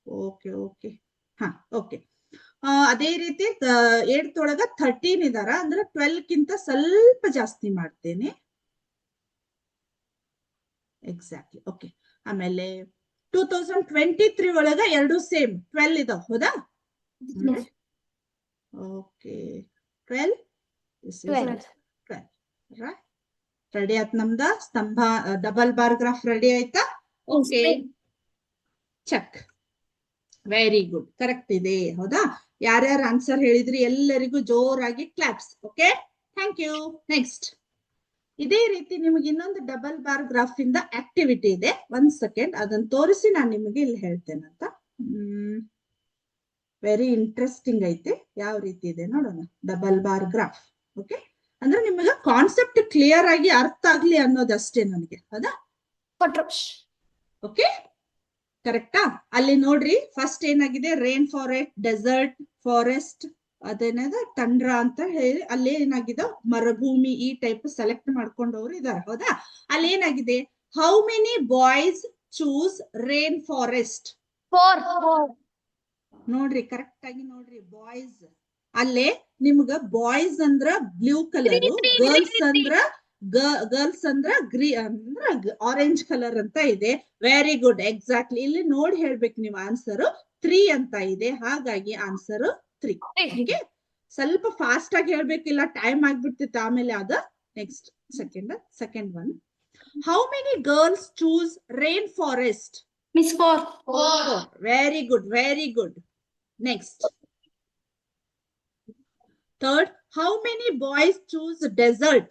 ಓಕೆ ಓಕೆ ಹಾ ಓಕೆ. ಅದೇ ರೀತಿ 8th ಒಳಗ 13 ಇದಾರ, ಅಂದ್ರೆ 12 ಕಿಂತ ಸ್ವಲ್ಪ ಜಾಸ್ತಿ ಮಾಡ್ತೇನೆ. Exactly okay. ಆಮೇಲೆ 2023 ಒಳಗ ಎರಡು ಸೇಮ್ 12 ಇದಾವ, ಹೌದಾ? ಓಕೆ 12 ರೆಡಿ ಆಯ್ತು ನಮ್ದ ಸ್ತಂಭ ಡಬಲ್ ಬಾರ್ ಗ್ರಾಫ್ ರೆಡಿ ಆಯ್ತಾ? Okay check. Very good, correct ಇದೆ, ಹೌದಾ? ಯಾರ್ಯಾರು ಆನ್ಸರ್ ಹೇಳಿದ್ರಿ ಎಲ್ಲರಿಗೂ ಜೋರಾಗಿ claps. Okay, thank you. Next, ಇದೇ ರೀತಿ ನಿಮಗೆ ಇನ್ನೊಂದು ಡಬಲ್ ಬಾರ್ ಗ್ರಾಫ್ ಇಂದ ಆಕ್ಟಿವಿಟಿ ಇದೆ. 1 ಸೆಕೆಂಡ್ ಅದನ್ನ ತೋರಿಸಿ ನಾನು ನಿಮಗೆ ಇಲ್ಲಿ ಹೇಳ್ತೇನಂತ. ವೆರಿ ಇಂಟ್ರೆಸ್ಟಿಂಗ್ ಐತೆ. ಯಾವ ರೀತಿ ಇದೆ ನೋಡೋಣ. Double bar graph. ಓಕೆ, ಅಂದ್ರೆ ನಿಮಗೆ ಕಾನ್ಸೆಪ್ಟ್ ಕ್ಲಿಯರ್ ಆಗಿ ಅರ್ಥ ಆಗ್ಲಿ ಅನ್ನೋದಷ್ಟೇ ನನಗೆ, ಹೌದಾ? ಓಕೆ, ಕರೆಕ್ಟಾ? ಅಲ್ಲಿ ನೋಡ್ರಿ, ಫಸ್ಟ್ ಏನಾಗಿದೆ, ರೇನ್ ಫಾರೆಸ್ಟ್, ಡೆಸರ್ಟ್, ಫಾರೆಸ್ಟ್, ಅದೇನದ ತಂಡ್ರ ಅಂತ ಹೇಳಿ ಅಲ್ಲಿ ಏನಾಗಿದೆ ಮರುಭೂಮಿ ಈ ಟೈಪ್ ಸೆಲೆಕ್ಟ್ ಮಾಡ್ಕೊಂಡವ್ರು ಇದಾರೆ, ಹೌದಾ? ಅಲ್ಲಿ ಏನಾಗಿದೆ, how many boys choose rain forest? 4. ನೋಡ್ರಿ, ಕರೆಕ್ಟ್ ಆಗಿ ನೋಡ್ರಿ. ಬಾಯ್ಸ್ ಅಲ್ಲೇ ನಿಮ್ಗ ಬಾಯ್ಸ್ ಅಂದ್ರ ಬ್ಲೂ ಕಲರ್, ಗರ್ಲ್ಸ್ ಅಂದ್ರ ಆರೆಂಜ್ ಕಲರ್ ಅಂತ ಇದೆ. Very good, exactly. ಇಲ್ಲಿ ನೋಡಿ ಹೇಳ್ಬೇಕು ನೀವು ಆನ್ಸರ್ 3 ಅಂತ ಇದೆ, ಹಾಗಾಗಿ ಆನ್ಸರ್ 3. ಓಕೆ, ಸ್ವಲ್ಪ ಫಾಸ್ಟ್ ಆಗಿ ಹೇಳ್ಬೇಕಿಲ್ಲ, ಟೈಮ್ ಆಗ್ಬಿಡ್ತಿತ್ತು ಆಮೇಲೆ ಅದ. Next second one, how many girls choose rain forest? Miss 4. Very good, very good. Next, third, how many boys choose desert?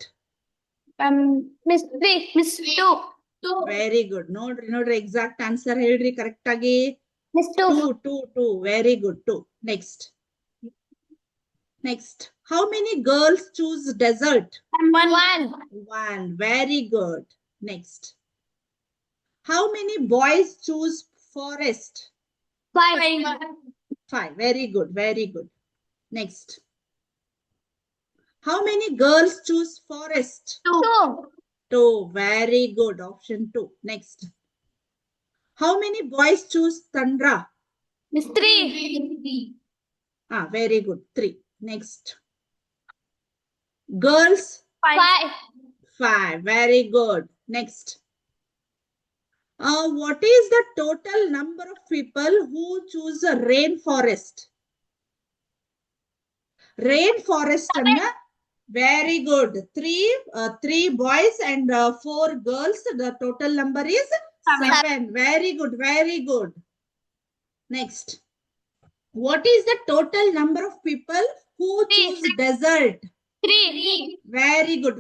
Miss 3. Miss 2. Very good. ನೋಡ್ರಿ ಎಕ್ಸಾಕ್ಟ್ ಆನ್ಸರ್ ಹೇಳ್ರಿ ಕರೆಕ್ಟ್ ಆಗಿ. Miss 2. 2. Very good. 2. Next, how many girls choose desert? 1. Very good. Next, how many boys choose forest? 5. Very good. Next, how many girls choose forest? 2. Very good. Option 2. Next, how many boys choose tundra? Miss 3. Very good. 3. Next, girls? 5. Very good. Next, what is the total number of people who choose a rainforest? Rainforest anna, very good. 3 boys and 4 girls. The total number is 7. Very good. Next, what is the total number of people who choose desert? 3. Very good.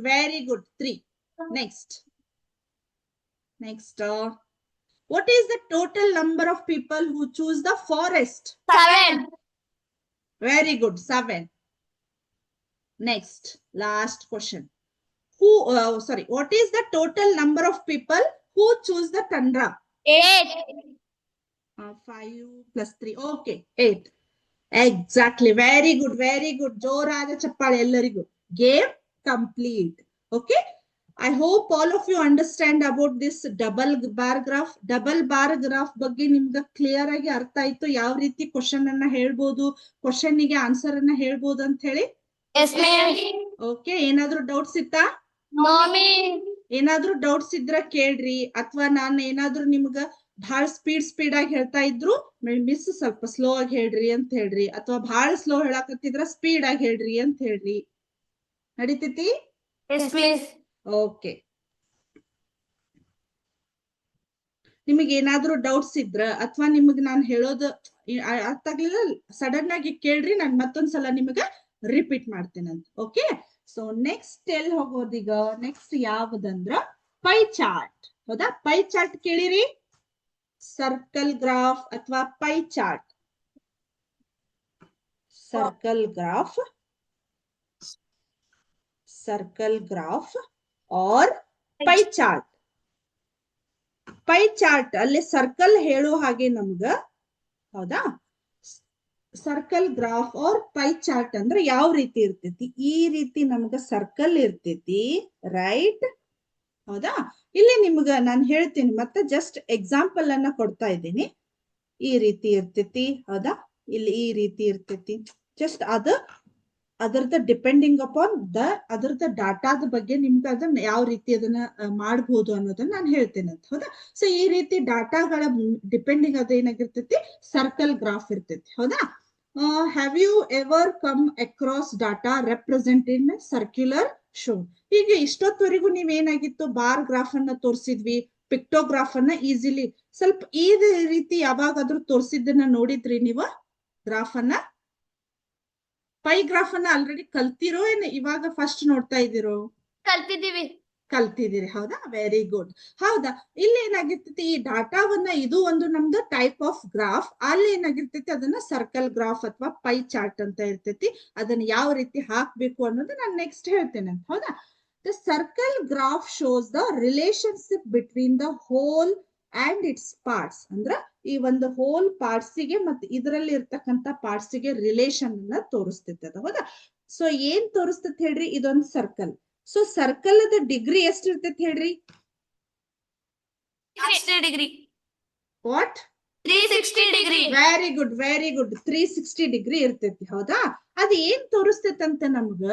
3. Next, what is the total number of people who choose the forest? 7. Very good. 7. Next, last question. What is the total number of people who choose the tundra? 8. 5 plus 3. Okay, 8. Exactly. Very good. ಜೋರಾದ ಚಪ್ಪಾಳೆ ಎಲ್ಲರಿಗೂ. Game complete. Okay. I hope all of you understand about this double bar graph. Double bar graph ಬಗ್ಗೆ ನಿಮ್ಗೆ ಕ್ಲಿಯರ್ ಆಗಿ ಅರ್ಥ ಆಯ್ತು, ಯಾವ ರೀತಿ ಕ್ವಶನ್ ಅನ್ನ ಹೇಳ್ಬೋದು, ಕ್ವಶನ್ ಗೆ ಆನ್ಸರ್ ಅನ್ನ ಹೇಳ್ಬೋದು ಅಂತ ಹೇಳಿ. Yes, ma'am. ಓಕೆ, ಏನಾದ್ರೂ ಡೌಟ್ಸ್ ಇತ್ತಾ? No, ma'am. ಏನಾದ್ರೂ ಡೌಟ್ಸ್ ಇದ್ರ ಕೇಳ್ರಿ, ಅಥವಾ ನಾನು ಏನಾದ್ರೂ ನಿಮ್ಗ ಬಹಳ ಸ್ಪೀಡ್ ಆಗಿ ಹೇಳ್ತಾ ಇದ್ರು ಮಿಸ್ ಸ್ವಲ್ಪ ಸ್ಲೋ ಆಗಿ ಹೇಳ್ರಿ ಅಂತ ಹೇಳ್ರಿ, ಅಥವಾ ಬಹಳ ಸ್ಲೋ ಹೇಳಕತ್ತಿದ್ರ ಸ್ಪೀಡ್ ಆಗಿ ಹೇಳ್ರಿ ಅಂತ ಹೇಳ್ರಿ. ನಡೀತೈತಿ? Yes, miss. ಓಕೆ, ನಿಮಗೆ ಏನಾದ್ರೂ ಡೌಟ್ಸ್ ಇದ್ರ ಅಥವಾ ನಿಮಗ್ ನಾನು ಹೇಳೋದು ಅರ್ಥ ಆಗ್ಲಿಲ್ಲ, ಸಡನ್ ಆಗಿ ಕೇಳ್ರಿ, ನಾನು ಮತ್ತೊಂದ್ಸಲ ನಿಮಗ ರಿಪೀಟ್ ಮಾಡ್ತೇನಂತ. ಓಕೆ, ಸೊ ನೆಕ್ಸ್ಟ್ ಎಲ್ಲಿ ಹೋಗೋದೀಗ? ನೆಕ್ಸ್ಟ್ ಯಾವ್ದಂದ್ರ ಪೈ ಚಾರ್ಟ್. ಹೌದಾ? ಪೈ ಚಾರ್ಟ್ ಕೇಳಿರಿ? ಸರ್ಕಲ್ ಗ್ರಾಫ್ ಅಥವಾ pie chart. Circle graph or pie chart. Pie chart ಅಲ್ಲಿ ಸರ್ಕಲ್ ಹೇಳೋ ಹಾಗೆ ನಮ್ಗ, ಹೌದಾ, circle graph or pie chart ಅಂದ್ರೆ ಯಾವ ರೀತಿ ಇರ್ತೈತಿ, ಈ ರೀತಿ ನಮ್ಗ ಸರ್ಕಲ್ ಇರ್ತೈತಿ, ರೈಟ್? ಹೌದಾ? ಇಲ್ಲಿ ನಿಮ್ಗ ನಾನು ಹೇಳ್ತೀನಿ, ಮತ್ತೆ ಜಸ್ಟ್ ಎಕ್ಸಾಂಪಲ್ ಅನ್ನ ಕೊಡ್ತಾ ಇದ್ದೀನಿ. ಈ ರೀತಿ ಇರ್ತೈತಿ, ಹೌದಾ? ಇಲ್ಲಿ ಈ ರೀತಿ ಇರ್ತೈತಿ. ಜಸ್ಟ್ ಅದರದ ಡಿಪೆಂಡಿಂಗ್ ಅಪಾನ್ ಅದರದ ಡಾಟಾದ ಬಗ್ಗೆ ನಿಮ್ಗೆ ಅದನ್ನ ಯಾವ ರೀತಿ ಅದನ್ನ ಮಾಡಬಹುದು ಅನ್ನೋದನ್ನ ನಾನು ಹೇಳ್ತೇನೆ ಅಂತ, ಹೌದಾ? ಸೊ ಈ ರೀತಿ ಡಾಟಾಗಳ ಡಿಪೆಂಡಿಂಗ್ ಅದೇನಾಗಿರ್ತೈತಿ, ಸರ್ಕಲ್ ಗ್ರಾಫ್ ಇರ್ತೈತಿ, ಹೌದಾ? Have you ever come across data represent in circular show? ಈಗ ಇಷ್ಟೊತ್ತವರೆಗೂ ನೀವೇನಾಗಿತ್ತು, ಬಾರ್ ಗ್ರಾಫ್ ಅನ್ನ ತೋರಿಸಿದ್ವಿ, ಪಿಕ್ಟೋಗ್ರಾಫ್ ಅನ್ನ ಈಸಿಲಿ ಸ್ವಲ್ಪ ಈ ರೀತಿ ಯಾವಾಗಾದ್ರೂ ತೋರಿಸಿದ್ದನ್ನ ನೋಡಿದ್ರಿ ನೀವು? ಗ್ರಾಫ್ ಅನ್ನ, ಪೈ ಗ್ರಾಫ್ ಅನ್ನ ಆಲ್ರೆಡಿ ಕಲ್ತಿರೋ ಏನು ಇವಾಗ ಫಸ್ಟ್ ನೋಡ್ತಾ ಇದ್ದೀರೋ? ಕಲ್ತಿದ್ದೀರಿ, ಹೌದಾ? Very good. ಹೌದಾ? ಇಲ್ಲಿ ಏನಾಗಿರ್ತೈತಿ, ಈ ಡಾಟಾವನ್ನ, ಇದು ಒಂದು ನಮ್ದು ಟೈಪ್ ಆಫ್ ಗ್ರಾಫ್. ಅಲ್ಲಿ ಏನಾಗಿರ್ತೈತಿ, ಅದನ್ನ ಸರ್ಕಲ್ ಗ್ರಾಫ್ ಅಥವಾ ಪೈ ಚಾರ್ಟ್ ಅಂತ ಇರ್ತೈತಿ. ಅದನ್ನ ಯಾವ ರೀತಿ ಹಾಕ್ಬೇಕು ಅನ್ನೋದು ನಾನು ನೆಕ್ಸ್ಟ್ ಹೇಳ್ತೇನೆ ಅಂತ, ಹೌದಾ? The circle graph shows the relationship between the whole and its parts. ಅಂದ್ರ ಈ ಒಂದು ಹೋಲ್ ಪಾರ್ಟ್ಸಿಗೆ ಮತ್ತೆ ಇದರಲ್ಲಿ ಇರ್ತಕ್ಕಂಥ ಪಾರ್ಟ್ಸಿಗೆ ರಿಲೇಷನ್ ಅನ್ನ ತೋರಿಸ್ತೈತೆ ಅದು, ಹೌದಾ? ಸೊ ಏನ್ ತೋರಿಸ್ತೈತೆ ಹೇಳ್ರಿ, ಇದೊಂದು ಸರ್ಕಲ್. ಸೊ ಸರ್ಕಲ್ ಅದ ಡಿಗ್ರಿ ಎಷ್ಟು ಇರ್ತೈತಿ ಹೇಳ್ರಿ? 360 degree. What? 360 degree. Very good, very good. 360 degree ಇರ್ತೈತಿ, ಹೌದಾ? ಅದು ಏನ್ ತೋರಿಸ್ತೈತಂತ ನಮ್ಗ,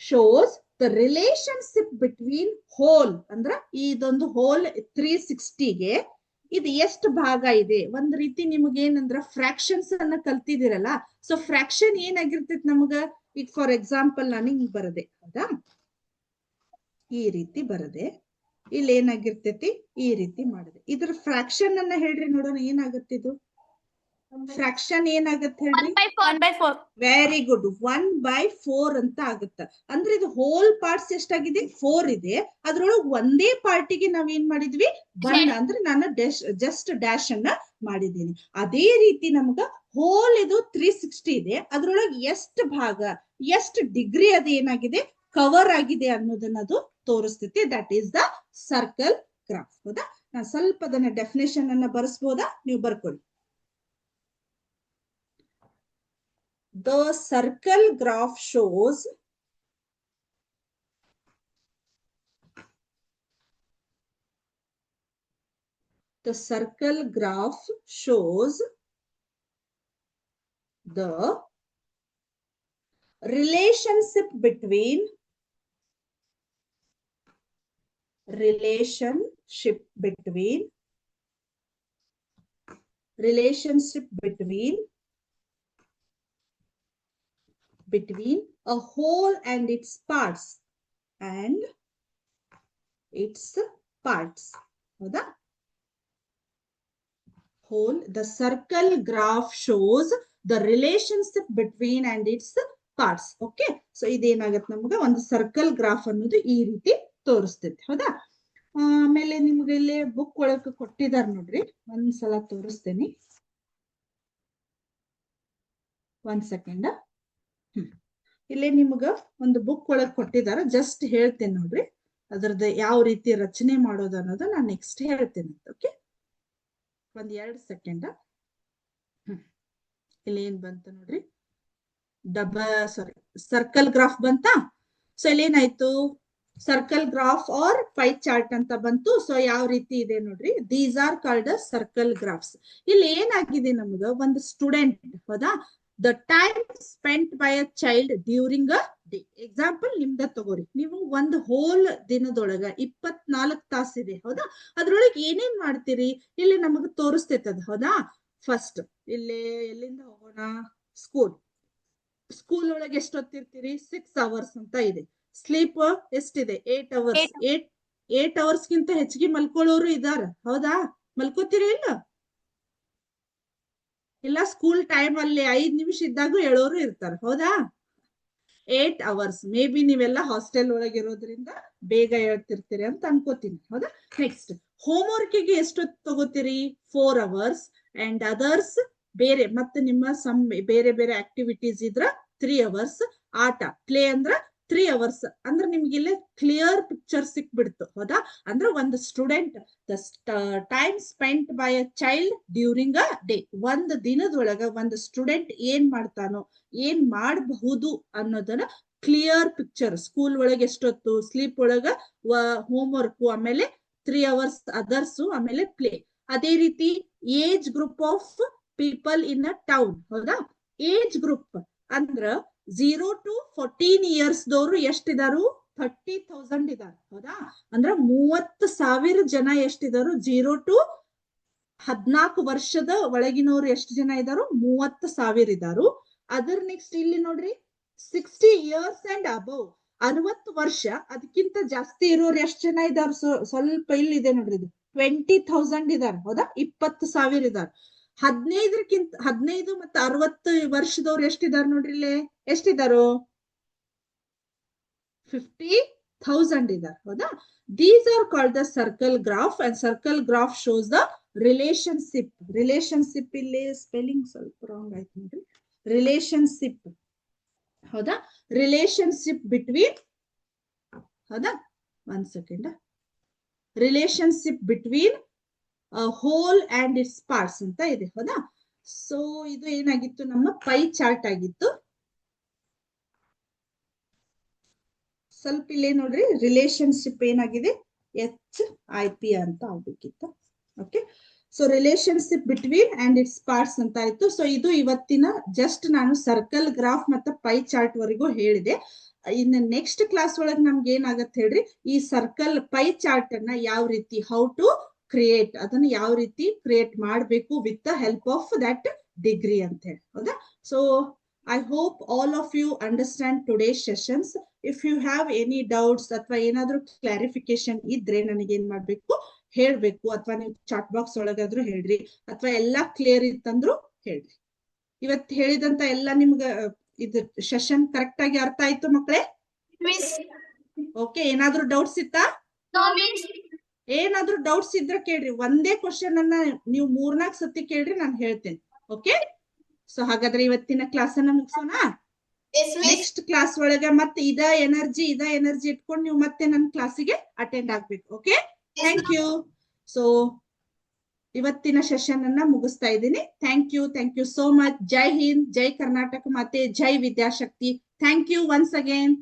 shows the relationship between whole. ಅಂದ್ರ ಇದೊಂದು ಹೋಲ್ 360ಗೆ ಇದು ಎಷ್ಟು ಭಾಗ ಇದೆ. ಒಂದ್ ರೀತಿ ನಿಮ್ಗೆ ಏನಂದ್ರ ಫ್ರಾಕ್ಷನ್ಸ್ ಅನ್ನ ಕಲ್ತಿದಿರಲ್ಲ, ಸೊ ಫ್ರಾಕ್ಷನ್ ಏನಾಗಿರ್ತೈತಿ ನಮ್ಗ, ಈಗ ಫಾರ್ ಎಕ್ಸಾಂಪಲ್ ನಾನು ಹಿಂಗ್ ಬರದೆ, ಹೌದಾ? ಈ ರೀತಿ ಬರದೆ, ಇಲ್ಲಿ ಏನಾಗಿರ್ತೈತಿ, ಈ ರೀತಿ ಮಾಡಿದೆ. ಇದ್ರ ಫ್ರಾಕ್ಷನ್ ಅನ್ನ ಹೇಳ್ರಿ ನೋಡೋಣ, ಏನಾಗತ್ತಿದು ಫ್ರಾಕ್ಷನ್? ಏನಾಗತ್ತೆ ಹೇಳ್ರಿ? 1/4. ವೆರಿ ಗುಡ್, 1/4 ಅಂತ ಆಗುತ್ತ. ಅಂದ್ರೆ ಇದು ಹೋಲ್ ಪಾರ್ಟ್ಸ್ ಎಷ್ಟಾಗಿದೆ, 4 ಇದೆ. ಅದ್ರೊಳಗೆ ಒಂದೇ ಪಾರ್ಟಿಗೆ ನಾವ್ ಏನ್ ಮಾಡಿದ್ವಿ, 1 ಅಂದ್ರೆ ನಾನು ಜಸ್ಟ್ ಡ್ಯಾಶ್ ಅನ್ನ ಮಾಡಿದ್ದೀನಿ. ಅದೇ ರೀತಿ ನಮ್ಗ ಹೋಲ್ ಇದು 360 ಇದೆ, ಅದ್ರೊಳಗೆ ಎಷ್ಟು ಭಾಗ, ಎಷ್ಟು ಡಿಗ್ರಿ ಅದು ಏನಾಗಿದೆ, ಕವರ್ ಆಗಿದೆ ಅನ್ನೋದನ್ನ ಅದು ತೋರಿಸ್ತೈತಿ. That is the circle graph, ಹೌದಾ? ನಾನು ಸ್ವಲ್ಪ ಅದನ್ನ ಡೆಫಿನೇಷನ್ ಅನ್ನ ಬರೆಸ್ಬೋದಾ? ನೀವು ಬರ್ಕೊಳ್ಳಿ. The circle graph shows the relationship between a whole and its parts ಹೌದಾ? whole, the circle graph shows the relationship between and its parts. Okay, so ಇದೇನಾಗತ್ತೆ ನಮ್ಗೆ, ಒಂದು ಸರ್ಕಲ್ ಗ್ರಾಫ್ ಅನ್ನೋದು ಈ ರೀತಿ ತೋರಿಸ್ತೈತಿ, ಹೌದಾ? ಆಮೇಲೆ ನಿಮ್ಗೆ ಇಲ್ಲಿ ಬುಕ್ ಒಳಗೆ ಕೊಟ್ಟಿದಾರ ನೋಡ್ರಿ, ಒಂದ್ಸಲ ತೋರಿಸ್ತೇನೆ, ಒಂದ್ ಸೆಕೆಂಡ್. ಇಲ್ಲಿ ನಿಮ್ಗ ಒಂದು ಬುಕ್ ಒಳಗೆ ಕೊಟ್ಟಿದಾರ, ಜಸ್ಟ್ ಹೇಳ್ತೇನೆ ನೋಡ್ರಿ, ಅದ್ರದ್ದು ಯಾವ ರೀತಿ ರಚನೆ ಮಾಡೋದು ಅನ್ನೋದು ನಾನು ನೆಕ್ಸ್ಟ್ ಹೇಳ್ತೇನೆ. ಓಕೆ, ಒಂದ್ 2 ಸೆಕೆಂಡ್. ಇಲ್ಲಿ ಏನ್ ಬಂತು ನೋಡ್ರಿ, ಸರ್ಕಲ್ ಗ್ರಾಫ್ ಬಂತಾ? ಸೊ ಇಲ್ಲಿ ಏನಾಯ್ತು, circle graph or pie chart ಅಂತ ಬಂತು. ಸೊ ಯಾವ ರೀತಿ ಇದೆ ನೋಡ್ರಿ, these are called circle graphs. ಇಲ್ಲಿ ಏನಾಗಿದೆ ನಮ್ಗ, ಒಂದು ಸ್ಟೂಡೆಂಟ್, ಹೌದಾ? The time spent by a child during a day. Example ನಿಮ್ದ ತಗೋರಿ, ನೀವು ಒಂದು ಹೋಲ್ ದಿನದೊಳಗ 24 ತಾಸಿದೆ, ಹೌದಾ? ಅದ್ರೊಳಗೆ ಏನೇನ್ ಮಾಡ್ತೀರಿ ಇಲ್ಲಿ ನಮಗ್ ತೋರಿಸ್ತೈತದ, ಹೌದಾ? ಫಸ್ಟ್ ಇಲ್ಲಿ ಎಲ್ಲಿಂದ ಹೋಗೋಣ, ಸ್ಕೂಲ್ ಒಳಗೆ ಎಷ್ಟೊತ್ತಿರ್ತೀರಿ, 6 hours ಅಂತ ಇದೆ. ಸ್ಲೀಪ್ ಎಷ್ಟಿದೆ, 8 hours. 8 hours ಗಿಂತ ಹೆಚ್ಚಿಗೆ ಮಲ್ಕೊಳ್ಳೋರು ಇದಾರ, ಹೌದಾ? ಮಲ್ಕೋತೀರಿ ಇಲ್ಲ ಸ್ಕೂಲ್ ಟೈಮ್ ಅಲ್ಲಿ 5 ನಿಮಿಷ ಇದ್ದಾಗ ಹೇಳೋರು ಇರ್ತಾರ, ಹೌದಾ? 8 hours. ಮೇ ಬಿ ನೀವೆಲ್ಲ ಹಾಸ್ಟೆಲ್ ಒಳಗಿರೋದ್ರಿಂದ ಬೇಗ ಹೇಳ್ತಿರ್ತೀರಿ ಅಂತ ಅನ್ಕೋತೀನಿ, ಹೌದಾ? ನೆಕ್ಸ್ಟ್, ಹೋಮ್ ವರ್ಕಿಗೆ ಎಷ್ಟೊತ್ತು ತಗೋತೀರಿ, 4 hours. ಅಂಡ್ ಅದರ್ಸ್ ಬೇರೆ ಮತ್ತೆ ನಿಮ್ಮ ಬೇರೆ ಬೇರೆ ಆಕ್ಟಿವಿಟೀಸ್ ಇದ್ರ 3 hours. ಆಟ ಪ್ಲೇ ಅಂದ್ರ 3 hours ಅಂದ್ರೆ ನಿಮ್ಗೆ ಇಲ್ಲಿ ಕ್ಲಿಯರ್ ಪಿಕ್ಚರ್ ಸಿಕ್ಬಿಡ್ತು ಹೌದಾ. ಅಂದ್ರೆ ಒಂದು student the time spent by a child during a day, ಒಂದು ದಿನದೊಳಗ ಒಂದು ಸ್ಟೂಡೆಂಟ್ ಏನ್ ಮಾಡ್ತಾನೋ ಏನ್ ಮಾಡಬಹುದು ಅನ್ನೋದನ್ನ ಕ್ಲಿಯರ್ ಪಿಕ್ಚರ್. ಸ್ಕೂಲ್ ಒಳಗೆ ಎಷ್ಟೊತ್ತು, ಸ್ಲೀಪ್ ಒಳಗ ಹೋಮ್ ವರ್ಕ್, ಆಮೇಲೆ 3 hours ಅದರ್ಸು, ಆಮೇಲೆ ಪ್ಲೇ. ಅದೇ ರೀತಿ age group of people in a town ಹೌದಾ. ಏಜ್ ಗ್ರೂಪ್ ಅಂದ್ರ 0 to 14 years ದವರು ಎಷ್ಟಿದಾರು 30,000 ಇದಾರೆ ಹೌದಾ. ಅಂದ್ರ 30,000 ಜನ ಎಷ್ಟಿದಾರು 0 to 14 ವರ್ಷದ ಒಳಗಿನವ್ರು ಎಷ್ಟು ಜನ ಇದಾರು 30,000 ಇದಾರು. ಅದರ್ ನೆಕ್ಸ್ಟ್ ಇಲ್ಲಿ ನೋಡ್ರಿ 60 years and above 60 ವರ್ಷ ಅದಕ್ಕಿಂತ ಜಾಸ್ತಿ ಇರೋರು ಎಷ್ಟು ಜನ ಇದಾರು, ಸ್ವಲ್ಪ ಇಲ್ಲಿದೆ ನೋಡ್ರಿ ಇದು 20,000 ಇದಾರೆ ಹೌದಾ. 20,000 ಇದಾರೆ. 15 ಮತ್ತೆ 60 ವರ್ಷದವ್ರು ಎಷ್ಟಿದಾರು ನೋಡ್ರಿ ಇಲ್ಲಿ ಎಷ್ಟಿದಾರು 50,000 ಇದಾರೆ ಹೌದಾ. These are called the circle graph and circle graph shows the relationship. Relationship ಇಲ್ಲಿ ಸ್ಪೆಲ್ಲಿಂಗ್ ಸ್ವಲ್ಪ ರಾಂಗ್ ಆಯ್ತು ನೋಡ್ರಿ. ರಿಲೇಶನ್ಶಿಪ್ ಹೌದಾ. ರಿಲೇಶನ್ಶಿಪ್ ಬಿಟ್ವೀನ್ ಹೌದಾ, ಒಂದ್ second. Relationship between whole and its parts ಅಂತ ಇದೆ ಹೌದಾ. ಸೊ ಇದು ಏನಾಗಿತ್ತು, ನಮ್ಮ ಪೈ ಚಾರ್ಟ್ ಆಗಿತ್ತು. ಸ್ವಲ್ಪ ಇಲ್ಲೇ ನೋಡ್ರಿ ರಿಲೇಶನ್ಶಿಪ್ ಏನಾಗಿದೆ HIP ಅಂತ ಆಗ್ಬೇಕಿತ್ತು. Okay, so relationship between and its parts ಅಂತ ಆಯ್ತು. ಸೊ ಇದು ಇವತ್ತಿನ ಜಸ್ಟ್ ನಾನು ಸರ್ಕಲ್ ಗ್ರಾಫ್ ಮತ್ತೆ ಪೈ ಚಾರ್ಟ್ ವರೆಗೂ ಹೇಳಿದೆ. ಇನ್ನು ನೆಕ್ಸ್ಟ್ ಕ್ಲಾಸ್ ಒಳಗೆ ನಮ್ಗೆ ಏನಾಗತ್ತೆ ಹೇಳ್ರಿ, ಈ ಸರ್ಕಲ್ ಪೈ ಚಾರ್ಟ್ ಅನ್ನ ಯಾವ ರೀತಿ ಹೌ ಟು ಕ್ರಿಯೇಟ್, ಅದನ್ನ ಯಾವ ರೀತಿ ಕ್ರಿಯೇಟ್ ಮಾಡಬೇಕು with the help of that degree ಅಂತ ಹೇಳಿ ಹೌದಾ. So I hope all of you understand today's sessions. If you have any doubts ಅಥವಾ ಏನಾದ್ರೂ ಕ್ಲಾರಿಫಿಕೇಶನ್ ಇದ್ರೆ ನನಗೆ ಏನ್ ಮಾಡ್ಬೇಕು ಹೇಳ್ಬೇಕು, ಅಥವಾ ನೀವು ಚಾಟ್ ಬಾಕ್ಸ್ ಒಳಗಾದ್ರೂ ಹೇಳ್ರಿ, ಅಥವಾ ಎಲ್ಲಾ ಕ್ಲಿಯರ್ ಇತ್ತಂದ್ರು ಹೇಳ್ರಿ. ಇವತ್ತು ಹೇಳಿದಂತ ಎಲ್ಲ ನಿಮ್ಗ ಇದು ಸೆಷನ್ ಕರೆಕ್ಟ್ ಆಗಿ ಅರ್ಥ ಆಯ್ತು ಮಕ್ಕಳೇ? ಓಕೆ, ಏನಾದ್ರೂ ಡೌಟ್ಸ್ ಇತ್ತಾ? ಏನಾದ್ರೂ ಡೌಟ್ಸ್ ಇದ್ರೆ ಕೇಳ್ರಿ. ಒಂದೇ ಕ್ವಶನ್ ಅನ್ನ ನೀವು 3-4 ಸತಿ ಕೇಳ್ರಿ, ನಾನು ಹೇಳ್ತೇನೆ. ಓಕೆ, ಸೊ ಹಾಗಾದ್ರೆ ಇವತ್ತಿನ ಕ್ಲಾಸ್ ಅನ್ನ ಮುಗಿಸೋಣ. ನೆಕ್ಸ್ಟ್ ಕ್ಲಾಸ್ ಒಳಗೆ ಮತ್ತೆ ಇದ ಎನರ್ಜಿ ಇಟ್ಕೊಂಡು ನೀವು ಮತ್ತೆ ನನ್ನ ಕ್ಲಾಸಿಗೆ ಅಟೆಂಡ್ ಆಗ್ಬೇಕು. Okay, thank you. ಸೊ ಇವತ್ತಿನ ಸೆಷನ್ ಅನ್ನ ಮುಗಿಸ್ತಾ ಇದ್ದೀನಿ. Thank you so much. ಜೈ ಹಿಂದ್, ಜೈ ಕರ್ನಾಟಕ ಮಾತೆ, ಜೈ Vidyashakti. Thank you once again.